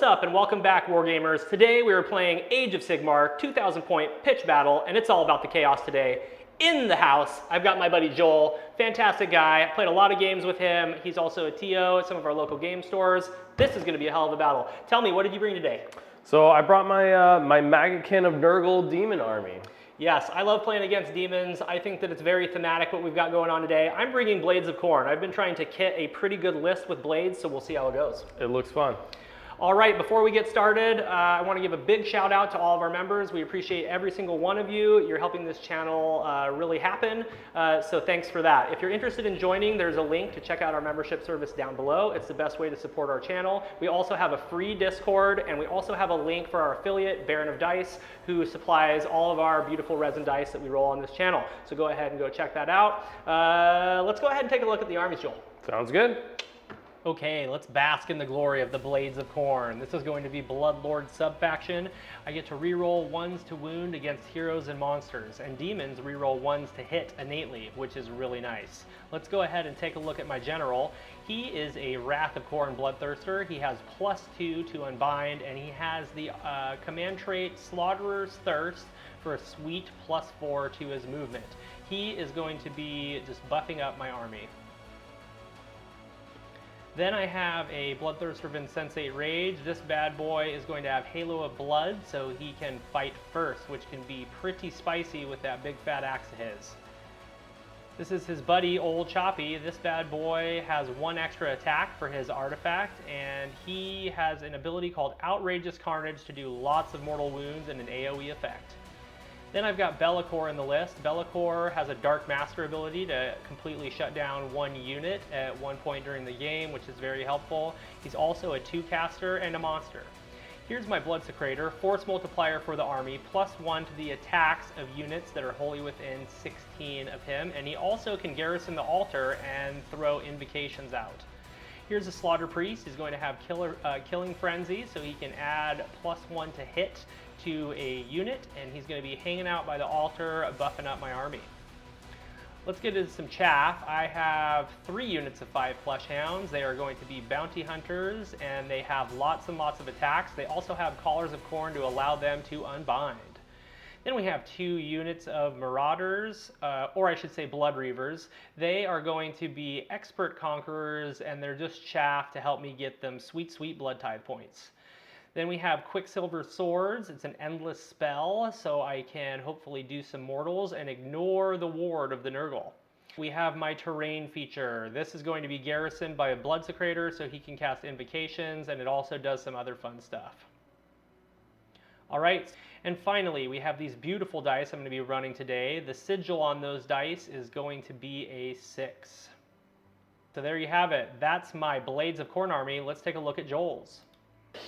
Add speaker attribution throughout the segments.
Speaker 1: What's up and welcome back, Wargamers. Today we are playing Age of Sigmar, 2,000 point pitch battle, and it's all about the chaos today. In the house, I've got my buddy Joel, fantastic guy. I played a lot of games with him. He's also a TO at some of our local game stores. This is gonna be a hell of a battle. Tell me, what did you bring today?
Speaker 2: So I brought my my Maggotkin of Nurgle demon army.
Speaker 1: Yes, I love playing against demons. I think that it's very thematic what we've got going on today. I'm bringing Blades of Khorne. I've been trying to kit a pretty good list with blades, so we'll see how it goes.
Speaker 2: It looks fun.
Speaker 1: All right, before we get started, I want to give a big shout out to all of our members. We appreciate every single one of you. You're helping this channel really happen, so thanks for that. If you're interested in joining, there's a link to check out our membership service down below. It's the best way to support our channel. We also have a free Discord, and we also have a link for our affiliate, Baron of Dice, who supplies all of our beautiful resin dice that we roll on this channel. So go ahead and go check that out. Let's go ahead and take a look at the armies, Joel.
Speaker 2: Sounds good.
Speaker 1: Okay, let's bask in the glory of the Blades of Khorne. This is going to be Blood Lord sub-faction. I get to reroll 1s to wound against heroes and monsters, and demons reroll 1s to hit innately, which is really nice. Let's go ahead and take a look at my general. He is a Wrath of Khorne Bloodthirster. He has +2 to unbind, and he has the command trait Slaughterer's Thirst for a sweet +4 to his movement. He is going to be just buffing up my army. Then I have a Bloodthirster of Insensate Rage. This bad boy is going to have Halo of Blood, so he can fight first, which can be pretty spicy with that big fat axe of his. This is his buddy, Old Choppy. This bad boy has 1 extra attack for his artifact, and he has an ability called Outrageous Carnage to do lots of mortal wounds and an AoE effect. Then I've got Be'lakor in the list. Be'lakor has a Dark Master ability to completely shut down 1 unit at one point during the game, which is very helpful. He's also a 2-caster and a monster. Here's my Blood Secretor, force multiplier for the army, +1 to the attacks of units that are wholly within 16 of him, and he also can garrison the altar and throw invocations out. Here's a Slaughter Priest. He's going to have Killing Frenzy, so he can add +1 to hit to a unit, and he's going to be hanging out by the altar, buffing up my army. Let's get into some chaff. I have 3 units of 5 Flesh Hounds. They are going to be Bounty Hunters, and they have lots and lots of attacks. They also have Collars of Khorne to allow them to unbind. Then we have 2 units of Marauders, or I should say Blood Reavers. They are going to be Expert Conquerors, and they're just chaff to help me get them sweet, sweet Blood Tithe points. Then we have Quicksilver Swords. It's an endless spell, so I can hopefully do some mortals and ignore the ward of the Nurgle. We have my terrain feature. This is going to be garrisoned by a Blood Secretor, so he can cast invocations, and it also does some other fun stuff. All right, and finally, we have these beautiful dice I'm going to be running today. The sigil on those dice is going to be a 6. So there you have it. That's my Blades of Khorne army. Let's take a look at Joel's.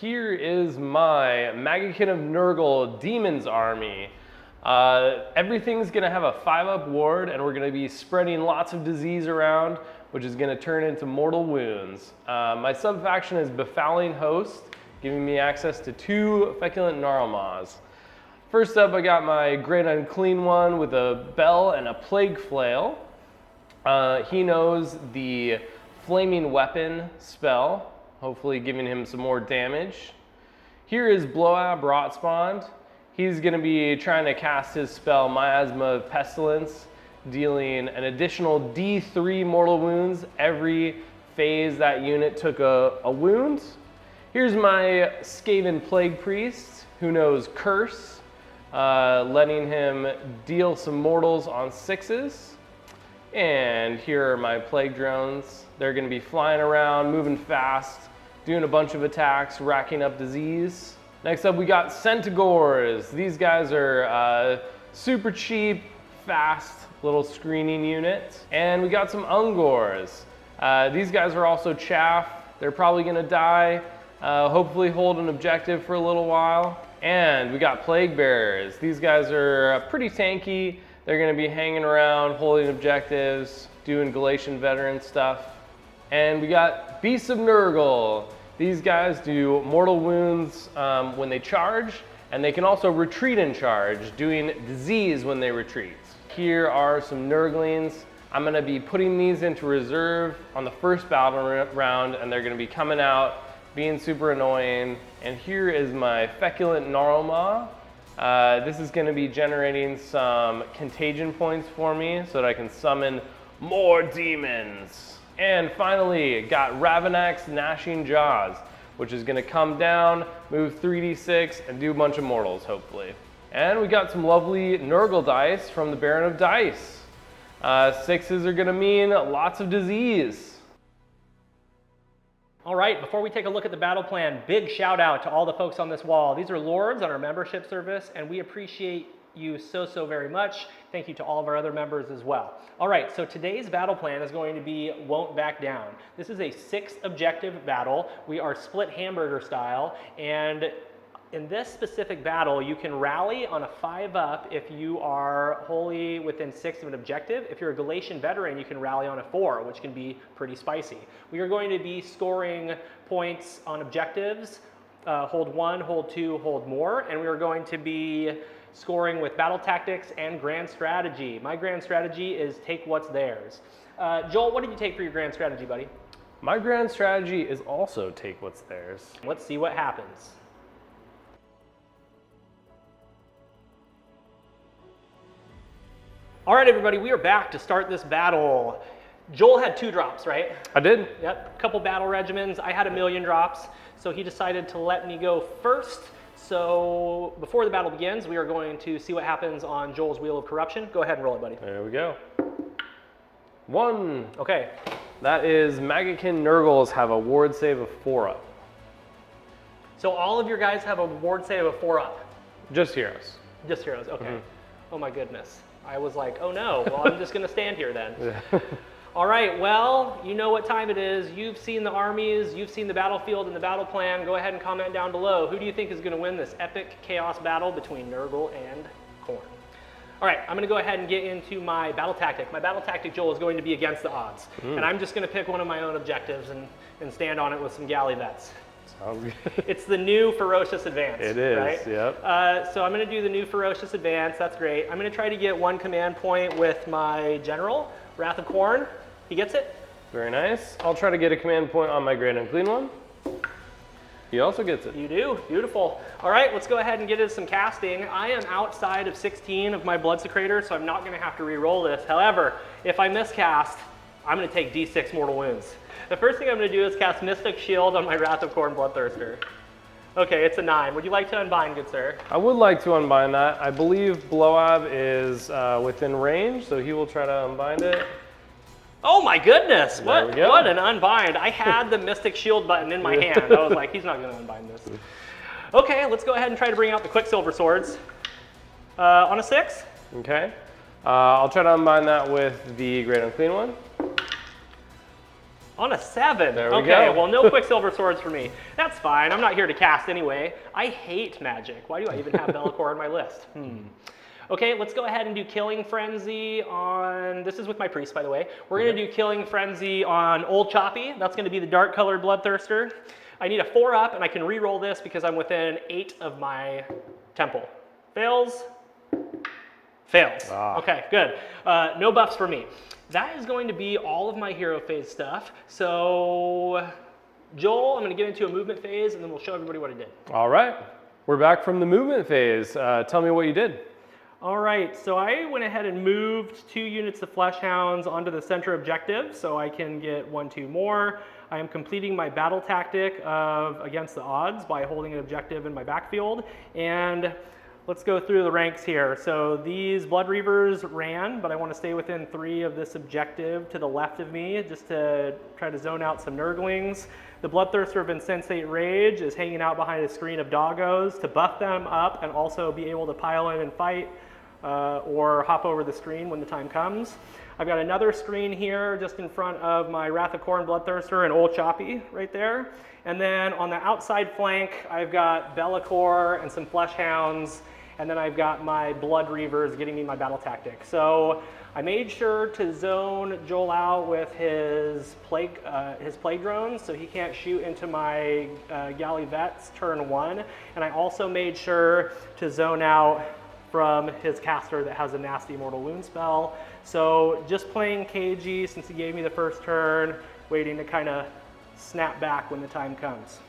Speaker 2: Here is my Maggotkin of Nurgle demons army. Everything's gonna have a 5-up ward, and we're gonna be spreading lots of disease around, which is gonna turn into mortal wounds. My sub-faction is Befouling Host, giving me access to 2 feculent gnarlmaws. First up, I got my Great Unclean One with a bell and a plague flail. He knows the flaming weapon spell, hopefully giving him some more damage. Here is Blowout Brotspawn. He's going to be trying to cast his spell Miasma of Pestilence, dealing an additional D3 mortal wounds every phase that unit took a wound. Here's my Skaven Plague Priest, who knows Curse, letting him deal some mortals on 6s. And here are my Plague Drones. They're going to be flying around, moving fast, doing a bunch of attacks, racking up disease. Next up, we got Centaurs. These guys are super cheap, fast little screening units. And we got some Ungors. These guys are also chaff. They're probably gonna die. Hopefully hold an objective for a little while. And we got Plague Bearers. These guys are pretty tanky. They're gonna be hanging around, holding objectives, doing Galatian veteran stuff. And we got Beasts of Nurgle. These guys do mortal wounds when they charge, and they can also retreat in charge, doing disease when they retreat. Here are some Nurglings. I'm going to be putting these into reserve on the first battle round, and they're going to be coming out being super annoying. And here is my Feculent Gnarlmaw. This is going to be generating some contagion points for me so that I can summon more demons. And finally, got Ravenak's Gnashing Jaws, which is going to come down, move 3d6, and do a bunch of mortals, hopefully. And we got some lovely Nurgle dice from the Baron of Dice. 6s are going to mean lots of disease.
Speaker 1: All right, before we take a look at the battle plan, big shout out to all the folks on this wall. These are lords on our membership service, and we appreciate you so very much. Thank you to all of our other members as well. All right, so today's battle plan is going to be Won't Back Down. This is a 6 objective battle. We are split hamburger style, and in this specific battle, you can rally on a 5-up if you are wholly within 6 of an objective. If you're a Galatian veteran, you can rally on a 4, which can be pretty spicy. We are going to be scoring points on objectives, hold 1, hold 2, hold more, and we are going to be scoring with battle tactics and grand strategy. My grand strategy is take what's theirs. Joel, what did you take for your grand strategy, buddy?
Speaker 2: My grand strategy is also take what's theirs.
Speaker 1: Let's see what happens. All right, everybody, we are back to start this battle. Joel had 2 drops, right?
Speaker 2: I did.
Speaker 1: Yep, a couple battle regimens. I had 1,000,000 drops, so he decided to let me go first. So before the battle begins, we are going to see what happens on Joel's Wheel of Corruption. Go ahead and roll it, buddy.
Speaker 2: There we go. 1.
Speaker 1: Okay.
Speaker 2: That is Maggotkin Nurgles have a ward save of 4-up.
Speaker 1: So all of your guys have a ward save of 4-up?
Speaker 2: Just heroes.
Speaker 1: Just heroes, okay. Oh my goodness. I was like, oh no, well I'm just gonna stand here then.
Speaker 2: Yeah.
Speaker 1: All right, well, you know what time it is. You've seen the armies, you've seen the battlefield and the battle plan. Go ahead and comment down below. Who do you think is gonna win this epic chaos battle between Nurgle and Khorne? All right, I'm gonna go ahead and get into my battle tactic. My battle tactic, Joel, is going to be against the odds. And I'm just gonna pick one of my own objectives and stand on it with some galley vets.
Speaker 2: Sounds good.
Speaker 1: It's the new Ferocious Advance.
Speaker 2: It is,
Speaker 1: right?
Speaker 2: Yep.
Speaker 1: So I'm going to do the new Ferocious Advance. That's great. I'm going to try to get 1 command point with my general, Wrath of Khorne. He gets it?
Speaker 2: Very nice. I'll try to get a command point on my Great Unclean One. He also gets it.
Speaker 1: You do? Beautiful. All right, let's go ahead and get into some casting. I am outside of 16 of my Bloodsecrator, so I'm not going to have to re-roll this. However, if I miscast, I'm going to take D6 mortal wounds. The first thing I'm going to do is cast Mystic Shield on my Wrath of Khorne Bloodthirster. Okay, it's a 9. Would you like to unbind, good sir? I
Speaker 2: would like to unbind that. I believe Bloab is within range, so he will try to unbind it.
Speaker 1: Oh my goodness!
Speaker 2: There we go.
Speaker 1: What an unbind. I had the Mystic Shield button in my hand. I was like, he's not going to unbind this. Okay, let's go ahead and try to bring out the Quicksilver Swords. On a 6?
Speaker 2: Okay. I'll try to unbind that with the Great Unclean One.
Speaker 1: On a 7.
Speaker 2: There we
Speaker 1: okay,
Speaker 2: go.
Speaker 1: Well, no Quicksilver Swords for me. That's fine. I'm not here to cast anyway. I hate magic. Why do I even have Be'lakor on my list? Okay, let's go ahead and do Killing Frenzy on... This is with my priest, by the way. We're going to do Killing Frenzy on Old Choppy. That's going to be the dark colored Bloodthirster. I need a 4-up, and I can re-roll this because I'm within 8 of my temple. Fails. Fails. Okay, good. No buffs for me. That is going to be all of my hero phase stuff. So, Joel, I'm going to get into a movement phase, and then we'll show everybody what I did.
Speaker 2: All right. We're back from the movement phase. Tell me what you did.
Speaker 1: All right, so I went ahead and moved 2 units of Flesh Hounds onto the center objective so I can get 1, 2 more. I am completing my battle tactic of against the odds by holding an objective in my backfield. And let's go through the ranks here. So these Blood Reavers ran, but I want to stay within 3 of this objective to the left of me just to try to zone out some Nurglings. The Bloodthirster of Insensate Rage is hanging out behind a screen of doggos to buff them up and also be able to pile in and fight or hop over the screen when the time comes. I've got another screen here just in front of my Wrath of Khorne Bloodthirster and Old Choppy right there. And then on the outside flank, I've got Be'lakor and some Flesh Hounds, and then I've got my Blood Reavers getting me my battle tactic. So I made sure to zone Joel out with his plague drones so he can't shoot into my galley vets turn 1. And I also made sure to zone out from his caster that has a nasty mortal wound spell. So just playing cagey since he gave me the first turn, waiting to kind of snap back when the time comes.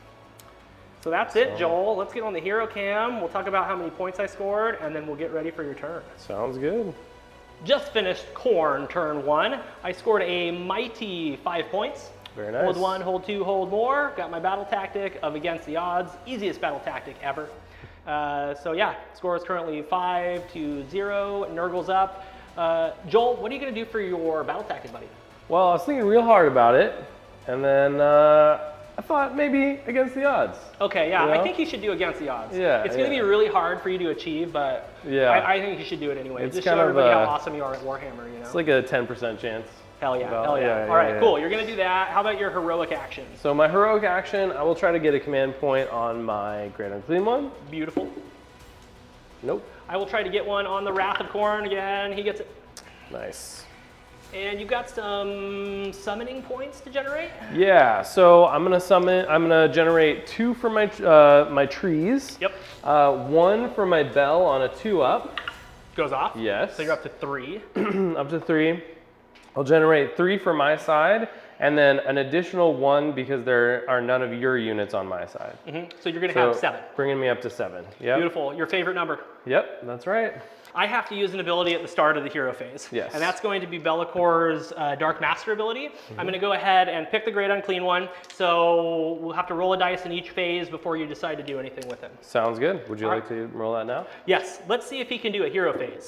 Speaker 1: So that's it, Joel. Let's get on the hero cam. We'll talk about how many points I scored, and then we'll get ready for your turn.
Speaker 2: Sounds good.
Speaker 1: Just finished Khorne turn 1. I scored a mighty 5 points.
Speaker 2: Very nice.
Speaker 1: Hold 1, hold 2, hold more. Got my battle tactic of against the odds. Easiest battle tactic ever. So yeah, score is currently 5-0. Nurgle's up. Joel, what are you going to do for your battle tactic, buddy?
Speaker 2: Well, I was thinking real hard about it, and then I thought maybe against the odds.
Speaker 1: Okay, yeah,
Speaker 2: You know?
Speaker 1: I think you should do against the odds.
Speaker 2: Yeah,
Speaker 1: it's going to be really hard for you to achieve, but
Speaker 2: Yeah.
Speaker 1: I think you should do it anyway.
Speaker 2: It's
Speaker 1: Just
Speaker 2: kind
Speaker 1: show
Speaker 2: of,
Speaker 1: everybody how awesome you are at Warhammer, you know?
Speaker 2: It's like a 10% chance.
Speaker 1: Hell yeah,
Speaker 2: About-
Speaker 1: hell yeah.
Speaker 2: yeah,
Speaker 1: All right,
Speaker 2: yeah.
Speaker 1: cool. You're going to do that. How about your heroic actions?
Speaker 2: So my heroic action, I will try to get a command point on my Great Unclean One.
Speaker 1: Beautiful.
Speaker 2: Nope.
Speaker 1: I will try to get one on the Wrath of Khorne again. He gets it.
Speaker 2: Nice.
Speaker 1: And you've got some summoning points to generate?
Speaker 2: Yeah, so I'm gonna generate 2 for my my trees.
Speaker 1: Yep.
Speaker 2: 1 for my bell on a 2-up.
Speaker 1: Goes off?
Speaker 2: Yes.
Speaker 1: So you're up to 3.
Speaker 2: Up to 3. I'll generate 3 for my side, and then an additional 1 because there are none of your units on my side.
Speaker 1: So you're going to have 7.
Speaker 2: Bringing me up to 7. Yep.
Speaker 1: Beautiful. Your favorite number?
Speaker 2: Yep, that's right.
Speaker 1: I have to use an ability at the start of the hero phase.
Speaker 2: Yes.
Speaker 1: And that's going to be Bellacor's Dark Master ability. I'm going to go ahead and pick the Great Unclean One. So we'll have to roll a dice in each phase before you decide to do anything with him.
Speaker 2: Sounds good. Would you
Speaker 1: All
Speaker 2: like to roll that now?
Speaker 1: Yes. Let's see if he can do a hero phase.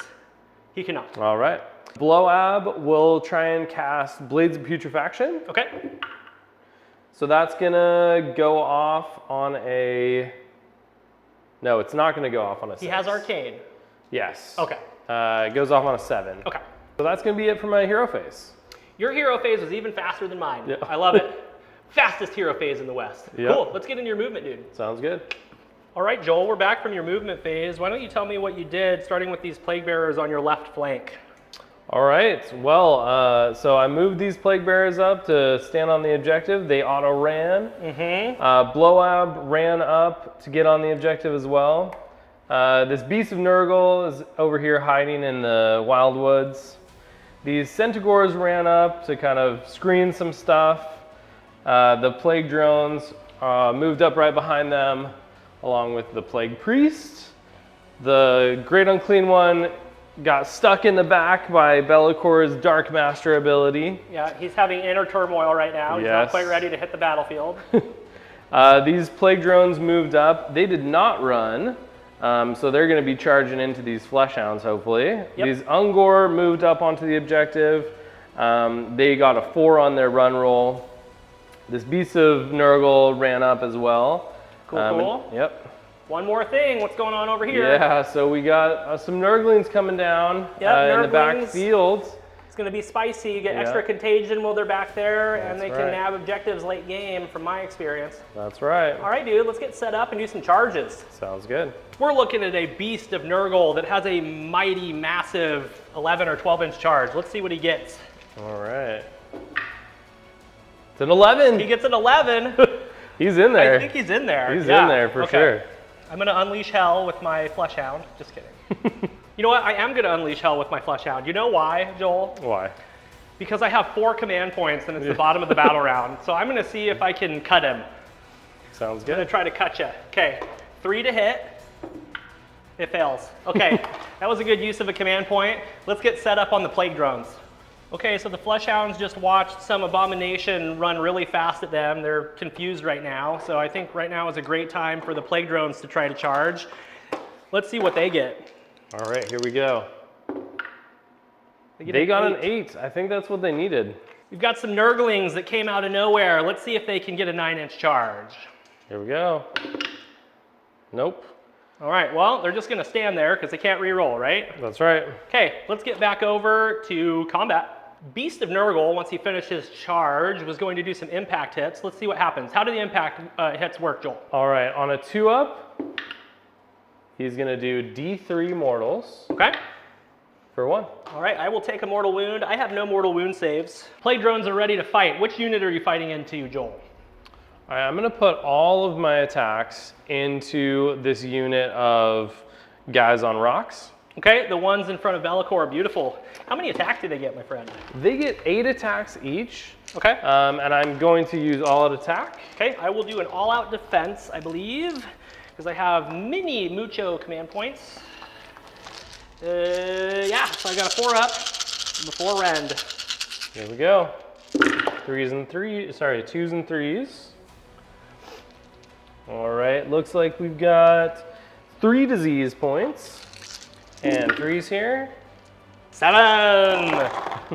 Speaker 1: He cannot.
Speaker 2: All right. Blowab will try and cast Blades of Putrefaction.
Speaker 1: Okay.
Speaker 2: So that's gonna go off on a... No, it's not gonna go off on a 6.
Speaker 1: He has Arcane.
Speaker 2: Yes.
Speaker 1: Okay.
Speaker 2: It goes off on a 7.
Speaker 1: Okay.
Speaker 2: So that's gonna be it for my hero phase.
Speaker 1: Your hero phase was even faster than mine.
Speaker 2: Yeah.
Speaker 1: I love it. Fastest hero phase in the West.
Speaker 2: Yep.
Speaker 1: Cool. Let's get into your movement, dude.
Speaker 2: Sounds good.
Speaker 1: All right, Joel, we're back from your movement phase. Why don't you tell me what you did, starting with these Plague Bearers on your left flank?
Speaker 2: All right, well, so I moved these Plague Bearers up to stand on the objective. They auto-ran. Blowab ran up to get on the objective as well. This Beast of Nurgle is over here hiding in the Wildwoods. These Centaurs ran up to kind of screen some stuff. The Plague Drones moved up right behind them, along with the Plague Priest. The Great Unclean One got stuck in the back by Bellacor's Dark Master ability.
Speaker 1: Yeah, he's having inner turmoil right now. He's not quite ready to hit the battlefield.
Speaker 2: These Plague Drones moved up. They did not run, so they're going to be charging into these Fleshhounds, hopefully.
Speaker 1: Yep.
Speaker 2: These Ungor moved up onto the objective. They got a 4 on their run roll. This Beast of Nurgle ran up as well.
Speaker 1: Cool.
Speaker 2: Yep.
Speaker 1: One more thing, what's going on over here?
Speaker 2: Yeah, so we got some Nurglings coming down in the back field.
Speaker 1: It's going to be spicy. You get extra contagion while they're back there, and they can
Speaker 2: right.
Speaker 1: nab objectives late game, from my experience.
Speaker 2: That's right.
Speaker 1: All right, dude, let's get set up and do some charges.
Speaker 2: Sounds good.
Speaker 1: We're looking at a Beast of Nurgle that has a mighty, massive 11 or 12-inch charge. Let's see what he gets.
Speaker 2: All right. It's an 11.
Speaker 1: He gets an 11.
Speaker 2: He's in there.
Speaker 1: I think he's in there.
Speaker 2: He's in there for sure.
Speaker 1: I'm going to unleash hell with my Fleshhound. Just kidding. You know what? I am going to unleash hell with my Fleshhound. You know why, Joel?
Speaker 2: Why?
Speaker 1: Because I have 4 command points and it's the bottom of the battle round. So I'm going to see if I can cut him.
Speaker 2: Sounds
Speaker 1: I'm going
Speaker 2: good.
Speaker 1: to try to cut you. Okay, 3 to hit. It fails. Okay, that was a good use of a command point. Let's get set up on the Plague Drones. Okay, so the Fleshhounds just watched some abomination run really fast at them. They're confused right now. So I think right now is a great time for the Plague Drones to try to charge. Let's see what they get.
Speaker 2: All right, here we go. They got an 8. I think that's what they needed.
Speaker 1: We've got some Nurglings that came out of nowhere. Let's see if they can get a 9-inch charge.
Speaker 2: Here we go. Nope.
Speaker 1: All right, well, they're just going to stand there because they can't re-roll, right?
Speaker 2: That's right.
Speaker 1: Okay, let's get back over to combat. Beast of Nurgle, once he finished his charge, was going to do some impact hits. Let's see what happens. How do the impact hits work, Joel?
Speaker 2: All right, on a 2-up, he's going to do D3 mortals.
Speaker 1: Okay.
Speaker 2: For 1.
Speaker 1: All right, I will take a mortal wound. I have no mortal wound saves. Plague Drones are ready to fight. Which unit are you fighting into, Joel?
Speaker 2: All right, I'm going to put all of my attacks into this unit of guys on rocks.
Speaker 1: Okay, the ones in front of Be'lakor are beautiful. How many attacks do they get, my friend?
Speaker 2: They get 8 attacks each.
Speaker 1: Okay.
Speaker 2: And I'm going to use all out attack.
Speaker 1: Okay, I will do an all-out defense, I believe, because I have mucho command points. Yeah, so I got a 4-up before rend.
Speaker 2: Here we go. 2s and 3s. All right, looks like we've got 3 disease points and 3s here.
Speaker 1: 7.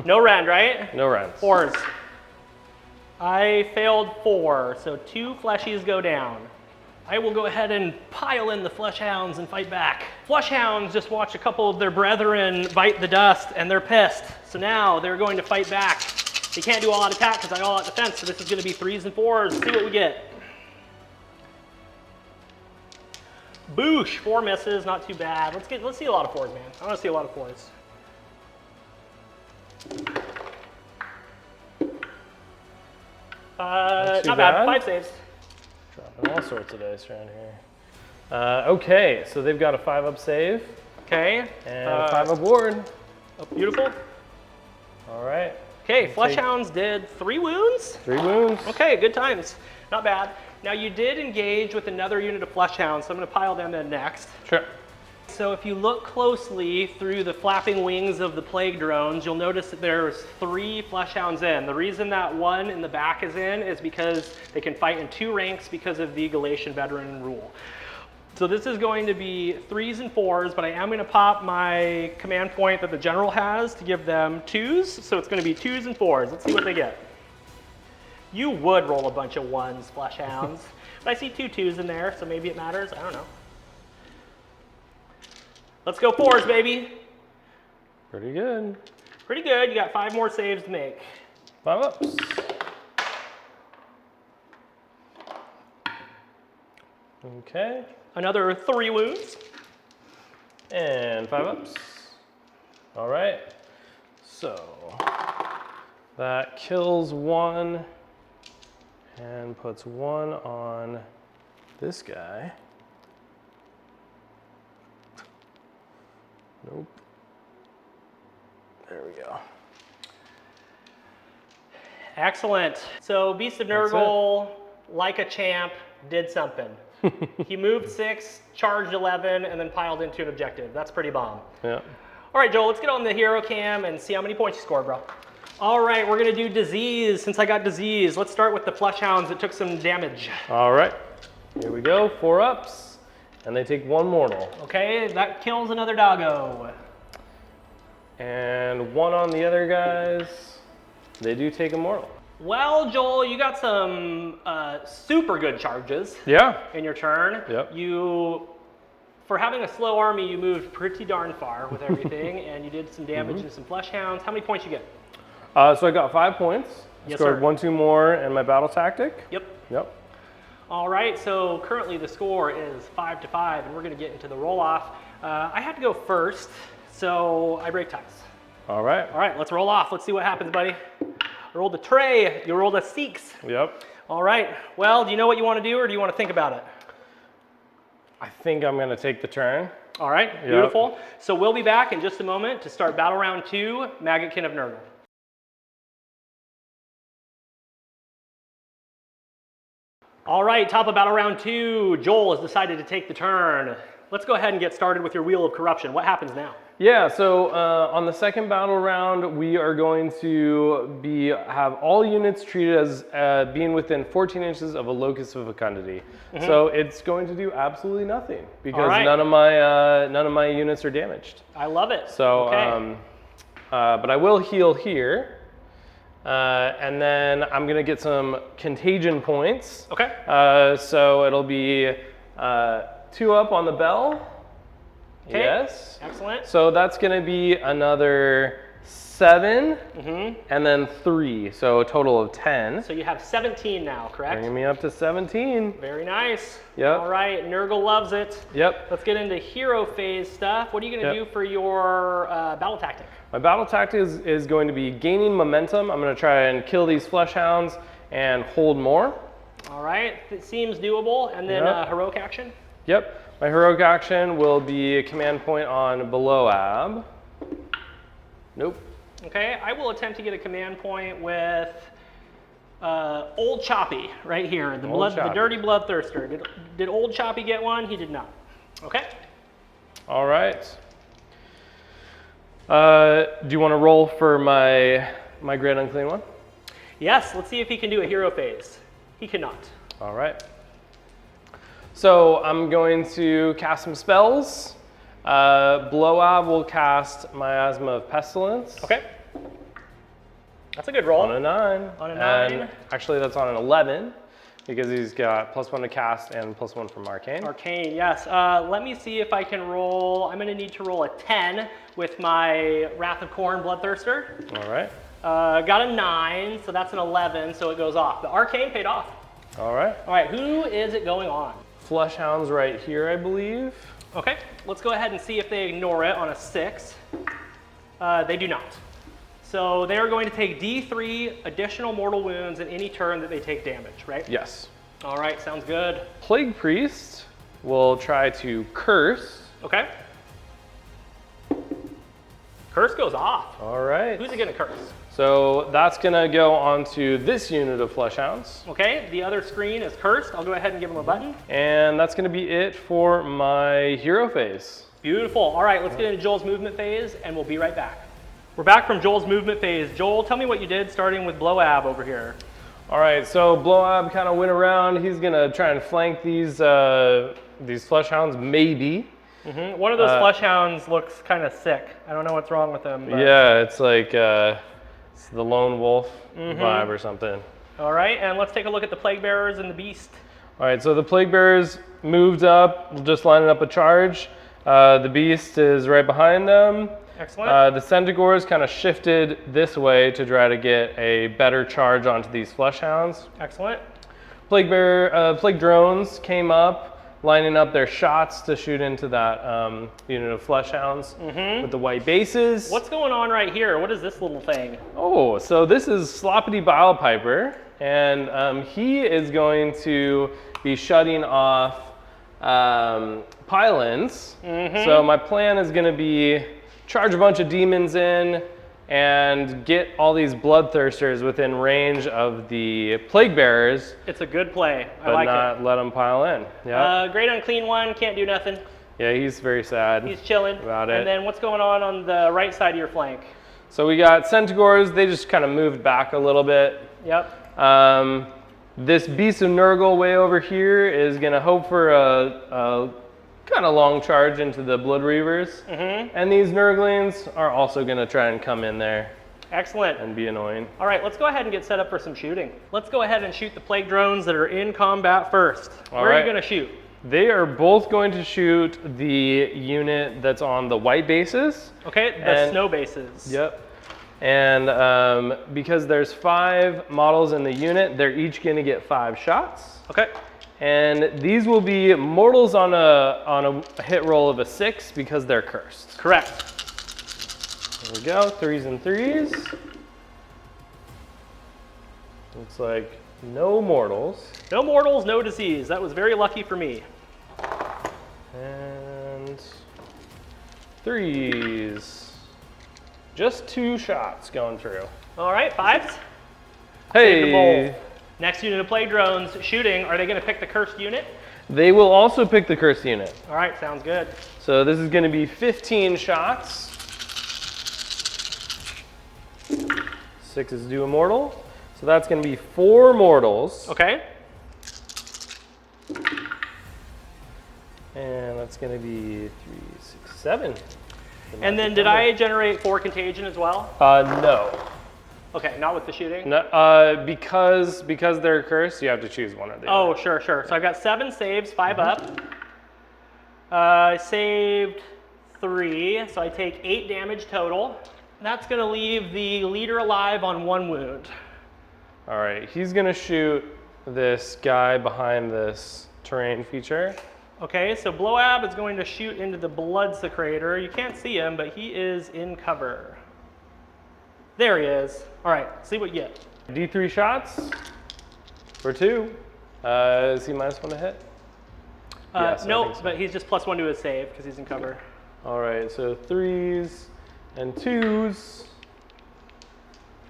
Speaker 1: No rend, right?
Speaker 2: No rends.
Speaker 1: 4s. I failed 4, so 2 fleshies go down. I will go ahead and pile in the flesh hounds and fight back. Flesh hounds just watched a couple of their brethren bite the dust and they're pissed. So now they're going to fight back. They can't do all out attack because I all out defense, so this is going to be 3s and 4s. Let's see what we get. Boosh, 4 misses, not too bad. Let's see a lot of 4s, man. I want to see a lot of 4s. Not bad. 5 saves.
Speaker 2: Dropping all sorts of dice around here. Okay, so they've got a 5-up save.
Speaker 1: Okay.
Speaker 2: And a 5-up ward.
Speaker 1: Oh, beautiful.
Speaker 2: All right.
Speaker 1: Okay, flesh hounds did 3 wounds.
Speaker 2: 3 wounds.
Speaker 1: Okay, good times. Not bad. Now you did engage with another unit of flesh hounds, so I'm going to pile them in next.
Speaker 2: Sure.
Speaker 1: So if you look closely through the flapping wings of the plague drones, you'll notice that there's 3 flesh hounds in. The reason that 1 in the back is in is because they can fight in 2 ranks because of the Galatian veteran rule. So this is going to be 3s and 4s, but I am going to pop my command point that the general has to give them 2s. So it's going to be 2s and 4s. Let's see what they get. You would roll a bunch of 1s, flesh hounds. But I see 2 2s in there, so maybe it matters. I don't know. Let's go 4s, baby.
Speaker 2: Pretty good.
Speaker 1: Pretty good. You got 5 more saves to make.
Speaker 2: 5-ups. Okay.
Speaker 1: Another 3 wounds.
Speaker 2: And 5-ups. All right. So that kills 1 and puts 1 on this guy. Nope. There we go.
Speaker 1: Excellent. So Beast of Nurgle, like a champ, did something. He moved 6, charged 11, and then piled into an objective. That's pretty bomb.
Speaker 2: Yeah.
Speaker 1: All right, Joel, let's get on the hero cam and see how many points you scored, bro. All right, we're going to do disease. Since I got disease, let's start with the flesh hounds that took some damage.
Speaker 2: All right. Here we go. 4-ups. And they take 1 mortal.
Speaker 1: Okay, that kills another doggo.
Speaker 2: And 1 on the other guys. They do take a mortal.
Speaker 1: Well, Joel, you got some super good charges.
Speaker 2: Yeah.
Speaker 1: In your turn.
Speaker 2: Yep.
Speaker 1: For having a slow army, you moved pretty darn far with everything, and you did some damage to some flesh hounds. How many points you get?
Speaker 2: So I got 5 points.
Speaker 1: Yes,
Speaker 2: scored
Speaker 1: sir.
Speaker 2: 1, 2 more in my battle tactic.
Speaker 1: Yep.
Speaker 2: Yep.
Speaker 1: All right, so currently the score is 5-5, and we're going to get into the roll-off. I had to go first, so I break ties.
Speaker 2: All right.
Speaker 1: All right, let's roll off. Let's see what happens, buddy. I rolled a tray. You rolled a 6.
Speaker 2: Yep.
Speaker 1: All right. Well, do you know what you want to do, or do you want to think about it?
Speaker 2: I think I'm going to take the turn.
Speaker 1: All right, beautiful. So we'll be back in just a moment to start battle round 2, Maggotkin of Nurgle. All right, top of battle round 2, Joel has decided to take the turn. Let's go ahead and get started with your Wheel of Corruption. What happens now?
Speaker 2: Yeah, so on the second battle round, we are going to have all units treated as being within 14 inches of a locus of fecundity. So it's going to do absolutely nothing because none of my units are damaged.
Speaker 1: I love it.
Speaker 2: So,
Speaker 1: okay.
Speaker 2: But I will heal here. And then I'm gonna get some contagion points.
Speaker 1: Okay.
Speaker 2: So it'll be 2 up on the bell.
Speaker 1: Okay.
Speaker 2: Yes.
Speaker 1: Excellent.
Speaker 2: So that's gonna be another 7, and then 3, so a total of 10.
Speaker 1: So you have 17 now, correct?
Speaker 2: Bringing me up to 17.
Speaker 1: Very nice.
Speaker 2: Yep.
Speaker 1: All right, Nurgle loves it.
Speaker 2: Yep.
Speaker 1: Let's get into hero phase stuff. What are you gonna do for your battle tactic?
Speaker 2: My battle tactic is going to be gaining momentum. I'm gonna try and kill these flesh hounds and hold more.
Speaker 1: All right, it seems doable. And then heroic action?
Speaker 2: Yep. My heroic action will be a command point on below ab. Nope.
Speaker 1: Okay, I will attempt to get a command point with Old Choppy, right here. The dirty Bloodthirster. Did Old Choppy get one? He did not. Okay.
Speaker 2: All right. Do you want to roll for my Great Unclean One?
Speaker 1: Yes, let's see if he can do a hero phase. He cannot.
Speaker 2: All right. So I'm going to cast some spells. Blowout will cast Miasma of Pestilence.
Speaker 1: Okay. That's a good roll.
Speaker 2: On a 9.
Speaker 1: On a 9.
Speaker 2: And actually, that's on an 11 because he's got +1 to cast and +1 from Arcane.
Speaker 1: Arcane, yes. Let me see if I can roll. I'm going to need to roll a 10 with my Wrath of Khorne Bloodthirster.
Speaker 2: All right.
Speaker 1: Got a 9, so that's an 11, so it goes off. The Arcane paid off.
Speaker 2: All right.
Speaker 1: All right, who is it going on?
Speaker 2: Fleshhound's right here, I believe.
Speaker 1: Okay, let's go ahead and see if they ignore it on a 6. They do not. So they're going to take D3 additional mortal wounds in any turn that they take damage, right?
Speaker 2: Yes.
Speaker 1: All right, sounds good.
Speaker 2: Plague Priest will try to curse.
Speaker 1: Okay. Curse goes off.
Speaker 2: All right.
Speaker 1: Who's it going to curse?
Speaker 2: So that's going to go onto this unit of Fleshhounds.
Speaker 1: Okay, the other screen is cursed. I'll go ahead and give him a button.
Speaker 2: And that's going to be it for my hero phase.
Speaker 1: Beautiful. All right, let's get into Joel's movement phase, and we'll be right back. We're back from Joel's movement phase. Joel, tell me what you did starting with Blowab over here.
Speaker 2: All right, so Blowab kind of went around. He's going to try and flank these Fleshhounds, maybe.
Speaker 1: Mm-hmm. One of those Fleshhounds looks kind of sick. I don't know what's wrong with him. But...
Speaker 2: Yeah, it's like it's the lone wolf vibe or something.
Speaker 1: All right, and let's take a look at the Plague Bearers and the Beast.
Speaker 2: All right, so the Plague Bearers moved up, just lining up a charge. The Beast is right behind them.
Speaker 1: Excellent.
Speaker 2: The Centaurs kind of shifted this way to try to get a better charge onto these Fleshhounds.
Speaker 1: Excellent.
Speaker 2: Plague Drones came up, lining up their shots to shoot into that unit of Fleshhounds with the white bases.
Speaker 1: What's going on right here? What is this little thing?
Speaker 2: Oh, so this is Sloppity Bilepiper, and he is going to be shutting off pylons. So my plan is going to be charge a bunch of demons in and get all these Bloodthirsters within range of the Plague Bearers.
Speaker 1: It's a good play. I
Speaker 2: but
Speaker 1: like
Speaker 2: not
Speaker 1: it.
Speaker 2: let them pile in. Yeah.
Speaker 1: Great Unclean One can't do nothing.
Speaker 2: Yeah, he's very sad.
Speaker 1: He's chilling
Speaker 2: about it.
Speaker 1: And then what's going on the right side of your flank?
Speaker 2: So we got Centaurs. They just kind of moved back a little bit.
Speaker 1: Yep.
Speaker 2: This Beast of Nurgle way over here is going to hope for a kind of long charge into the Blood Reavers. And these Nurglings are also going to try and come in there.
Speaker 1: Excellent.
Speaker 2: And be annoying.
Speaker 1: All right, let's go ahead and get set up for some shooting. Let's go ahead and shoot the Plague Drones that are in combat first. Where are you going to shoot?
Speaker 2: They are both going to shoot the unit that's on the white bases.
Speaker 1: Okay, the snow bases.
Speaker 2: Yep. And because there's 5 models in the unit, they're each going to get 5 shots.
Speaker 1: Okay.
Speaker 2: And these will be mortals on a hit roll of a 6 because they're cursed.
Speaker 1: Correct.
Speaker 2: There we go, 3s and 3s. Looks like no mortals.
Speaker 1: No mortals, no disease. That was very lucky for me.
Speaker 2: And 3s. Just 2 shots going through.
Speaker 1: All right, 5s.
Speaker 2: Hey!
Speaker 1: Next unit of Plague Drones shooting. Are they going to pick the cursed unit?
Speaker 2: They will also pick the cursed unit.
Speaker 1: All right, sounds good.
Speaker 2: So this is going to be 15 shots. 6s do a mortal. So that's going to be 4 mortals.
Speaker 1: Okay.
Speaker 2: And that's going to be 3, 6, 7.
Speaker 1: And then did I generate 4 contagion as well?
Speaker 2: No.
Speaker 1: Okay, not with the shooting?
Speaker 2: No, because they're cursed, you have to choose one or the other.
Speaker 1: Oh, sure. So I've got 7 saves, 5 up. I saved 3, so I take 8 damage total. That's going to leave the leader alive on 1 wound.
Speaker 2: All right, he's going to shoot this guy behind this terrain feature.
Speaker 1: Okay, so Blowab is going to shoot into the Bloodsecrator. You can't see him, but he is in cover. There he is. All right, see what you get.
Speaker 2: D3 shots for 2. Is he -1 to hit? Yes,
Speaker 1: nope,
Speaker 2: so.
Speaker 1: but he's just +1 to his save because he's in cover.
Speaker 2: All right, so 3s and 2s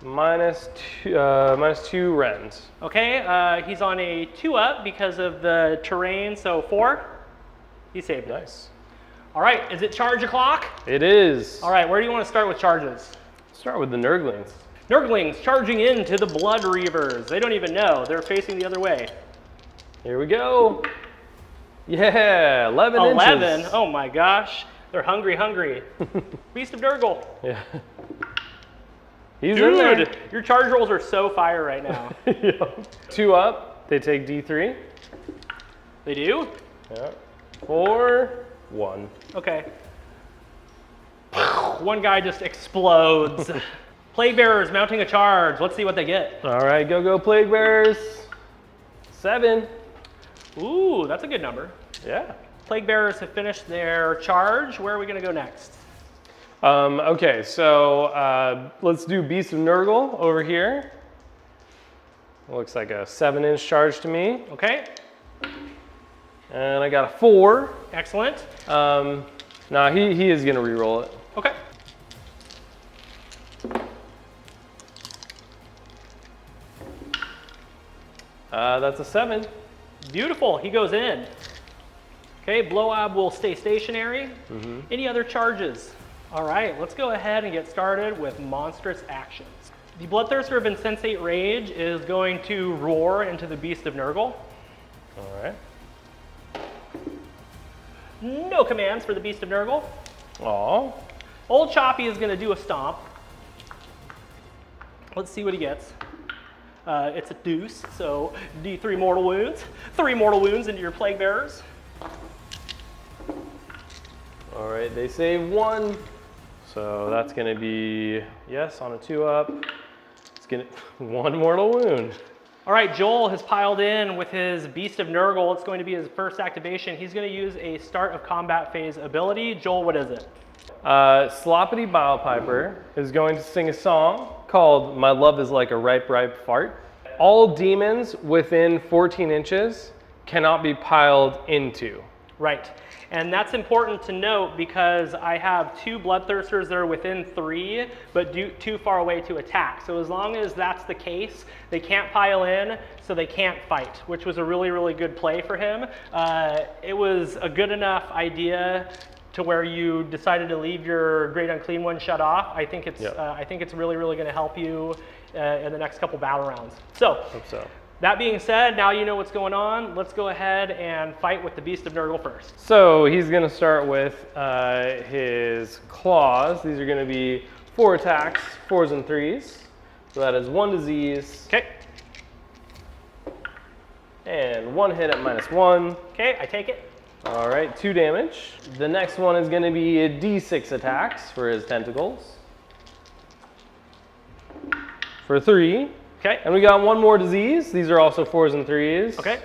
Speaker 2: -2 rends.
Speaker 1: Okay, he's on a 2-up because of the terrain, so 4. He saved it.
Speaker 2: Nice.
Speaker 1: All right, is it charge o'clock?
Speaker 2: It is.
Speaker 1: All right, where do you want to start with charges?
Speaker 2: Start with the Nurglings.
Speaker 1: Nurglings charging into the Blood Reavers. They don't even know. They're facing the other way.
Speaker 2: Here we go. Yeah, 11
Speaker 1: 11?
Speaker 2: inches.
Speaker 1: Oh my gosh. They're hungry, hungry. Beast of Nurgle.
Speaker 2: Yeah. He's in there.
Speaker 1: Dude, your charge rolls are so fire right now.
Speaker 2: Yeah. 2 up, they take D3.
Speaker 1: They do?
Speaker 2: Yeah. 4, 1.
Speaker 1: Okay. One guy just explodes. Plague Bearers mounting a charge. Let's see what they get.
Speaker 2: All right, go Plague Bearers. 7.
Speaker 1: Ooh, that's a good number.
Speaker 2: Yeah.
Speaker 1: Plague Bearers have finished their charge. Where are we going to go next?
Speaker 2: Okay, so let's do Beast of Nurgle over here. Looks like a 7-inch charge to me.
Speaker 1: Okay.
Speaker 2: And I got a 4.
Speaker 1: Excellent.
Speaker 2: Nah, he is gonna re-roll it.
Speaker 1: Okay.
Speaker 2: That's a 7.
Speaker 1: Beautiful. He goes in. Okay, Blowob will stay stationary. Any other charges? All right, let's go ahead and get started with monstrous actions. The Bloodthirster of Insensate Rage is going to roar into the Beast of Nurgle.
Speaker 2: All right.
Speaker 1: No commands for the Beast of Nurgle.
Speaker 2: Aw.
Speaker 1: Old Choppy is going to do a stomp. Let's see what he gets. It's a deuce, so D3 mortal wounds. 3 mortal wounds into your Plague Bearers.
Speaker 2: All right, they save 1. So that's gonna be, yes, on a 2-up. It's gonna, 1 mortal wound.
Speaker 1: All right, Joel has piled in with his Beast of Nurgle. It's going to be his first activation. He's going to use a start of combat phase ability. Joel, what is it?
Speaker 2: Sloppity Bilepiper is going to sing a song called My Love is Like a Ripe, Ripe Fart. All demons within 14 inches cannot be piled into.
Speaker 1: Right. And that's important to note because I have 2 Bloodthirsters that are within 3, but too far away to attack. So as long as that's the case, they can't pile in, so they can't fight, which was a really, really good play for him. It was a good enough idea to where you decided to leave your Great Unclean One shut off. I think it's, I think it's really, really going to help you in the next couple battle rounds. So.
Speaker 2: Hope so.
Speaker 1: That being said, now you know what's going on. Let's go ahead and fight with the Beast of Nurgle first.
Speaker 2: So he's going to start with his claws. These are going to be 4 attacks, 4s and 3s. So that is 1 disease.
Speaker 1: Okay.
Speaker 2: And 1 hit at -1.
Speaker 1: Okay, I take it.
Speaker 2: All right, 2 damage. The next one is going to be a D6 attacks for his tentacles. For 3.
Speaker 1: Okay.
Speaker 2: And we got 1 more disease. These are also 4s and 3s.
Speaker 1: Okay.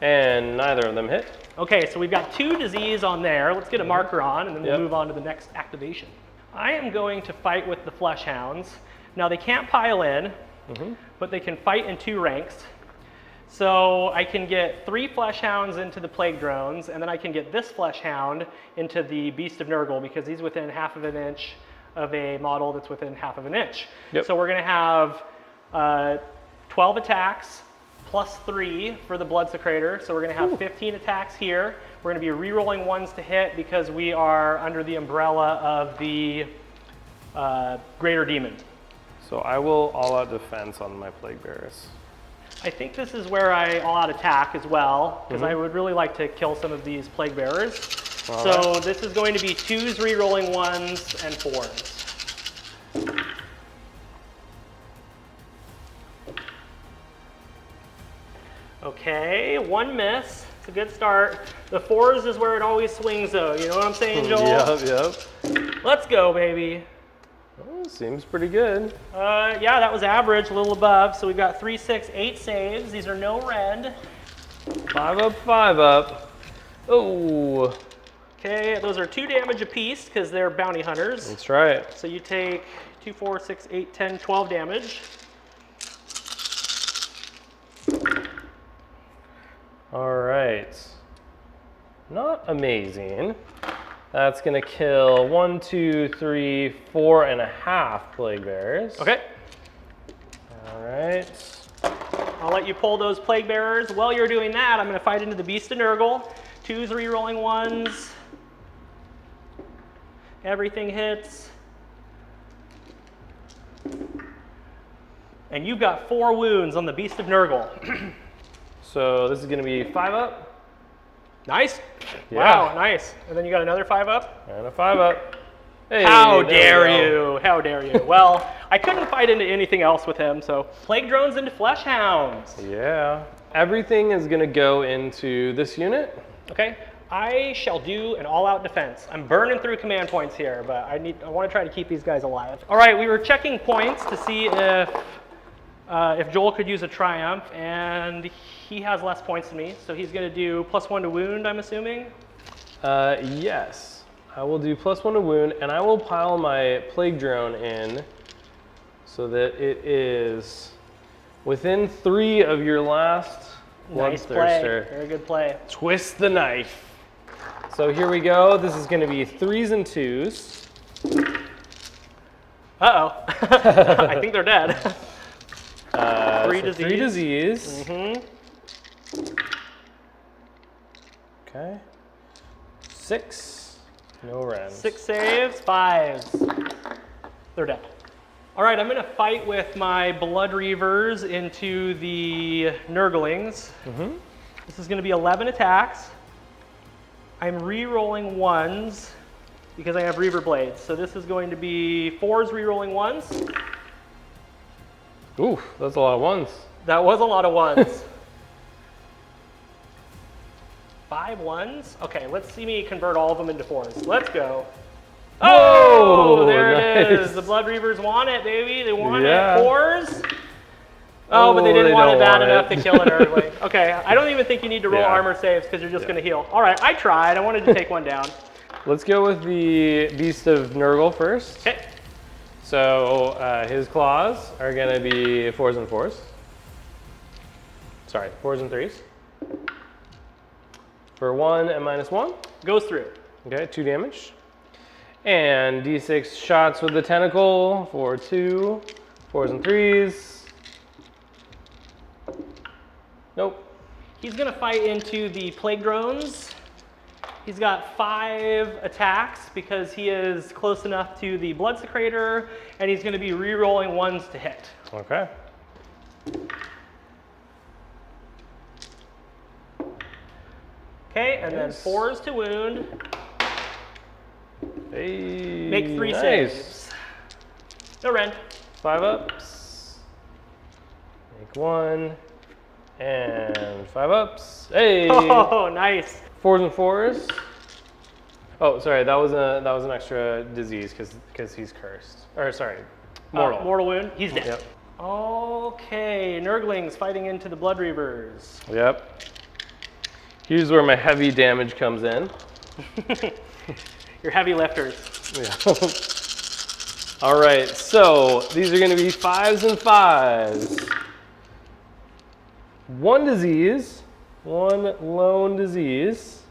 Speaker 2: And neither of them hit.
Speaker 1: Okay, so we've got 2 disease on there. Let's get a marker on, and then we'll move on to the next activation. I am going to fight with the Flesh Hounds. Now, they can't pile in, but they can fight in 2 ranks. So I can get 3 Flesh Hounds into the Plague Drones, and then I can get this Flesh Hound into the Beast of Nurgle because he's within ½ of an inch of a model that's within ½ of an inch.
Speaker 2: Yep.
Speaker 1: So we're going to have 12 attacks plus 3 for the Blood Secrator. So we're going to have 15 attacks here. We're going to be re-rolling 1s to hit because we are under the umbrella of the Greater Demon.
Speaker 2: So I will all-out defense on my Plague Bearers.
Speaker 1: I think this is where I all-out attack as well because I would really like to kill some of these Plague Bearers. So this is going to be 2s re-rolling 1s and 4s. Okay, 1 miss. It's a good start. The 4s is where it always swings though. You know what I'm saying, Joel?
Speaker 2: Yep.
Speaker 1: Let's go, baby.
Speaker 2: Oh, seems pretty good.
Speaker 1: Yeah, that was average, a little above. So we've got 3, 6, 8 saves. These are no rend.
Speaker 2: 5 up, 5 up. Oh.
Speaker 1: Okay, those are 2 damage apiece because they're bounty hunters.
Speaker 2: That's right.
Speaker 1: So you take 2, 4, 6, 8, 10, 12 damage.
Speaker 2: All right. Not amazing. That's gonna kill 1, 2, 3, 4.5 plague bearers.
Speaker 1: Okay.
Speaker 2: All right.
Speaker 1: I'll let you pull those plague bearers. While you're doing that, I'm going to fight into the Beast of Nurgle. 2s re-rolling 1s. Everything hits. And you've got 4 wounds on the Beast of Nurgle.
Speaker 2: So this is going to be 5 up.
Speaker 1: Nice.
Speaker 2: Yeah.
Speaker 1: Wow, nice. And then you got another 5 up.
Speaker 2: And a 5 up. Hey,
Speaker 1: How dare you? How dare you? Well, I couldn't fight into anything else with him, so plague drones into flesh hounds.
Speaker 2: Yeah. Everything is going to go into this unit.
Speaker 1: Okay. I shall do an all-out defense. I'm burning through command points here, but I want to try to keep these guys alive. All right, we were checking points to see if Joel could use a triumph, and he has less points than me, so he's going to do +1 to wound, I'm assuming?
Speaker 2: Yes. I will do +1 to wound, and I will pile my plague drone in so that it is within 3 of your last
Speaker 1: Nice play.
Speaker 2: Bloodthirster.
Speaker 1: Very good play.
Speaker 2: Twist the knife. So here we go. This is going to be 3s and 2s.
Speaker 1: Uh-oh. I think they're dead. 3 disease.
Speaker 2: 3 disease.
Speaker 1: Mm-hmm.
Speaker 2: Okay. 6. No rams.
Speaker 1: 6 saves, 5s. They're dead. All right, I'm going to fight with my Blood Reavers into the Nurglings.
Speaker 2: Mm-hmm.
Speaker 1: This is going to be 11 attacks. I'm re-rolling 1s because I have Reaver Blades. So this is going to be 4s re-rolling 1s.
Speaker 2: Ooh, that's a lot of 1s.
Speaker 1: That was a lot of 1s. 5 1s? Okay, let's see me convert all of them into 4s. Let's go. Oh, there it is. The Blood Reavers want it, baby. They want it. 4s. Oh, but they didn't want it bad enough to kill an Nurgling. Okay, I don't even think you need to roll armor saves because you're just going to heal. All right, I tried. I wanted to take one down.
Speaker 2: Let's go with the Beast of Nurgle first.
Speaker 1: Okay.
Speaker 2: So his claws are going to be 4s and 4s. Sorry, 4s and 3s. For 1 and -1.
Speaker 1: Goes through.
Speaker 2: Okay, 2 damage. And d6 shots with the tentacle for 2, 4s and 3s. Nope.
Speaker 1: He's going to fight into the Plague Drones. He's got 5 attacks because he is close enough to the Blood Secrator, and he's going to be re-rolling 1s to hit.
Speaker 2: Okay.
Speaker 1: Okay, and then 4s to wound.
Speaker 2: Hey,
Speaker 1: Make 3 saves. No rend.
Speaker 2: 5 ups. Make 1. And 5 ups. Hey!
Speaker 1: Oh, nice.
Speaker 2: 4s and 4s. Oh, sorry, that was an extra disease because he's cursed. Or sorry, mortal.
Speaker 1: Mortal wound. He's dead.
Speaker 2: Yep.
Speaker 1: Okay, Nurglings fighting into the Blood Reavers.
Speaker 2: Yep. Here's where my heavy damage comes in.
Speaker 1: Your heavy lifters.
Speaker 2: Yeah. All right, so these are going to be 5s and 5s. 1 disease, 1 lone disease,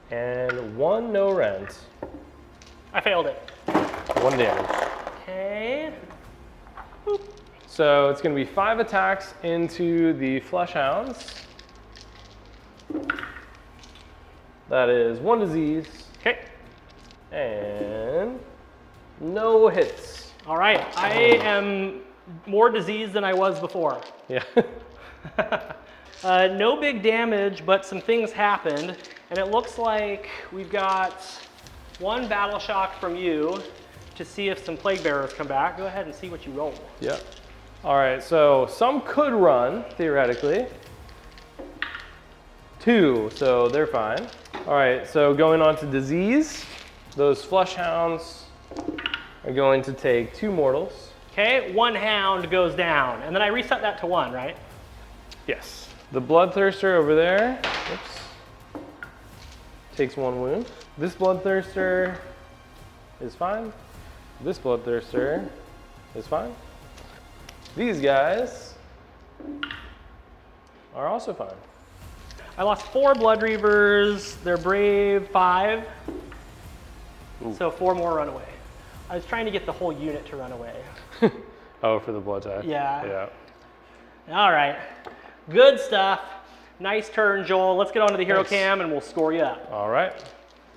Speaker 2: and 1 no rent.
Speaker 1: I failed it.
Speaker 2: 1 damage.
Speaker 1: Okay.
Speaker 2: Boop. So it's going to be 5 attacks into the Flesh Hounds. That is 1 disease.
Speaker 1: Okay.
Speaker 2: And no hits.
Speaker 1: All right. I am more diseased than I was before.
Speaker 2: Yeah.
Speaker 1: No big damage, but some things happened. And it looks like we've got 1 battle shock from you to see if some Plague Bearers come back. Go ahead and see what you roll.
Speaker 2: Yeah. All right, so some could run, theoretically. 2, so they're fine. All right, so going on to disease, those Flesh Hounds are going to take 2 mortals.
Speaker 1: Okay, 1 hound goes down. And then I reset that to 1, right?
Speaker 2: Yes. The Bloodthirster over there, oops, takes 1 wound. This Bloodthirster is fine. This Bloodthirster is fine. These guys are also fine.
Speaker 1: I lost 4 Blood Reavers. They're brave 5.
Speaker 2: Ooh.
Speaker 1: So 4 more run away. I was trying to get the whole unit to run away.
Speaker 2: Oh, for the blood type.
Speaker 1: Yeah. All right. Good stuff. Nice turn, Joel. Let's get on to the hero cam and we'll score you up.
Speaker 2: All right.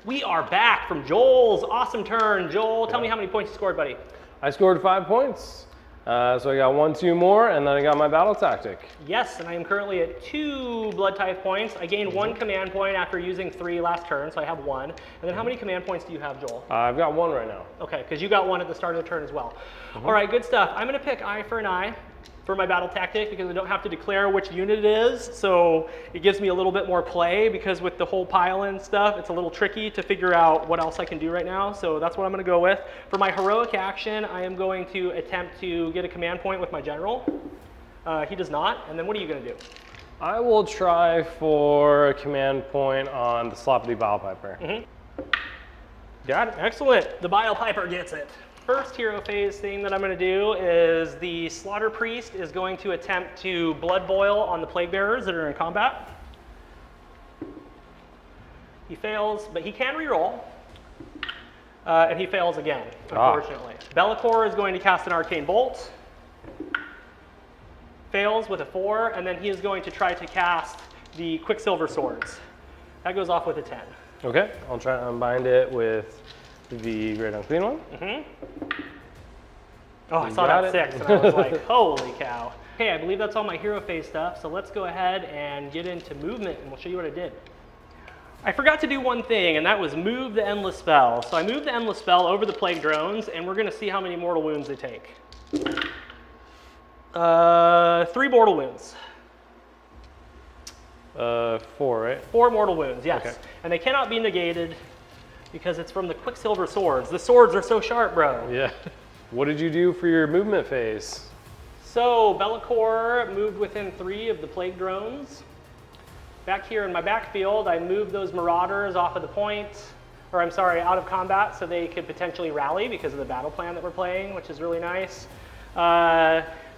Speaker 1: We are back from Joel's awesome turn. Joel, tell me how many points you scored, buddy.
Speaker 2: I scored 5 points. So I got 1, 2 more, and then I got my battle tactic.
Speaker 1: Yes, and I am currently at 2 blood type points. I gained 1 command point after using 3 last turn, so I have 1. And then how many command points do you have, Joel?
Speaker 2: I've got 1 right now.
Speaker 1: Okay, because you got 1 at the start of the turn as well. All right, good stuff. I'm going to pick eye for an eye for my battle tactic because I don't have to declare which unit it is, so it gives me a little bit more play because with the whole pile-in stuff, it's a little tricky to figure out what else I can do right now, so that's what I'm going to go with. For my heroic action, I am going to attempt to get a command point with my general. He does not, and then what are you going to do?
Speaker 2: I will try for a command point on the Sloppity Bile Piper.
Speaker 1: Got it, excellent. The Bile Piper gets it. First hero phase thing that I'm going to do is the Slaughter Priest is going to attempt to blood boil on the Plague Bearers that are in combat. He fails, but he can reroll. And he fails again, unfortunately. Be'lakor is going to cast an Arcane Bolt. Fails with a 4, and then he is going to try to cast the Quicksilver Swords. That goes off with a 10.
Speaker 2: Okay, I'll try to unbind it with the Great Unclean One.
Speaker 1: Oh, I saw that 6, and I was like, holy cow. Okay, I believe that's all my hero phase stuff, so let's go ahead and get into movement, and we'll show you what I did. I forgot to do one thing, and that was move the Endless Spell. So I moved the Endless Spell over the Plague Drones, and we're going to see how many mortal wounds they take. 3 mortal wounds.
Speaker 2: 4, right?
Speaker 1: 4 mortal wounds, yes.
Speaker 2: Okay.
Speaker 1: And they cannot be negated because it's from the Quicksilver Swords. The swords are so sharp, bro.
Speaker 2: Yeah. What did you do for your movement phase?
Speaker 1: So Be'lakor moved within 3 of the Plague Drones. Back here in my backfield, I moved those Marauders off of the point, or I'm sorry, out of combat so they could potentially rally because of the battle plan that we're playing, which is really nice.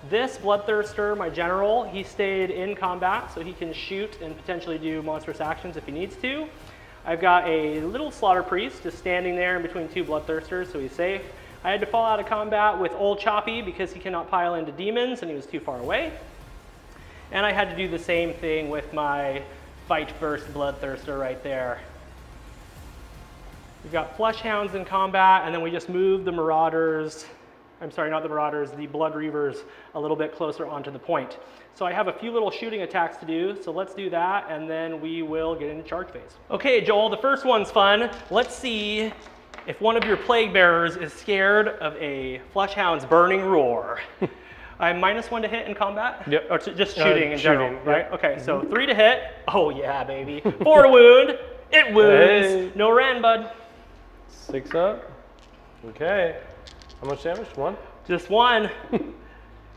Speaker 1: This Bloodthirster, my general, he stayed in combat so he can shoot and potentially do monstrous actions if he needs to. I've got a little Slaughter Priest just standing there in between 2 Bloodthirsters, so he's safe. I had to fall out of combat with Old Choppy because he cannot pile into demons and he was too far away. And I had to do the same thing with my Fight First Bloodthirster right there. We've got Flesh Hounds in combat, and then we just moved the Marauders, I'm sorry, not the Marauders, the Blood Reavers a little bit closer onto the point. So I have a few little shooting attacks to do, so let's do that, and then we will get into charge phase. Okay, Joel, the first one's fun. Let's see if one of your Plague Bearers is scared of a Flesh Hound's Burning Roar. I'm -1 to hit in combat?
Speaker 2: Yep.
Speaker 1: Or just shooting in general, right?
Speaker 2: Yep.
Speaker 1: Okay, so 3 to hit. Oh yeah, baby. 4 to wound. It wounds.
Speaker 2: Hey.
Speaker 1: No ran, bud.
Speaker 2: 6 up. Okay. How much damage? 1?
Speaker 1: Just 1.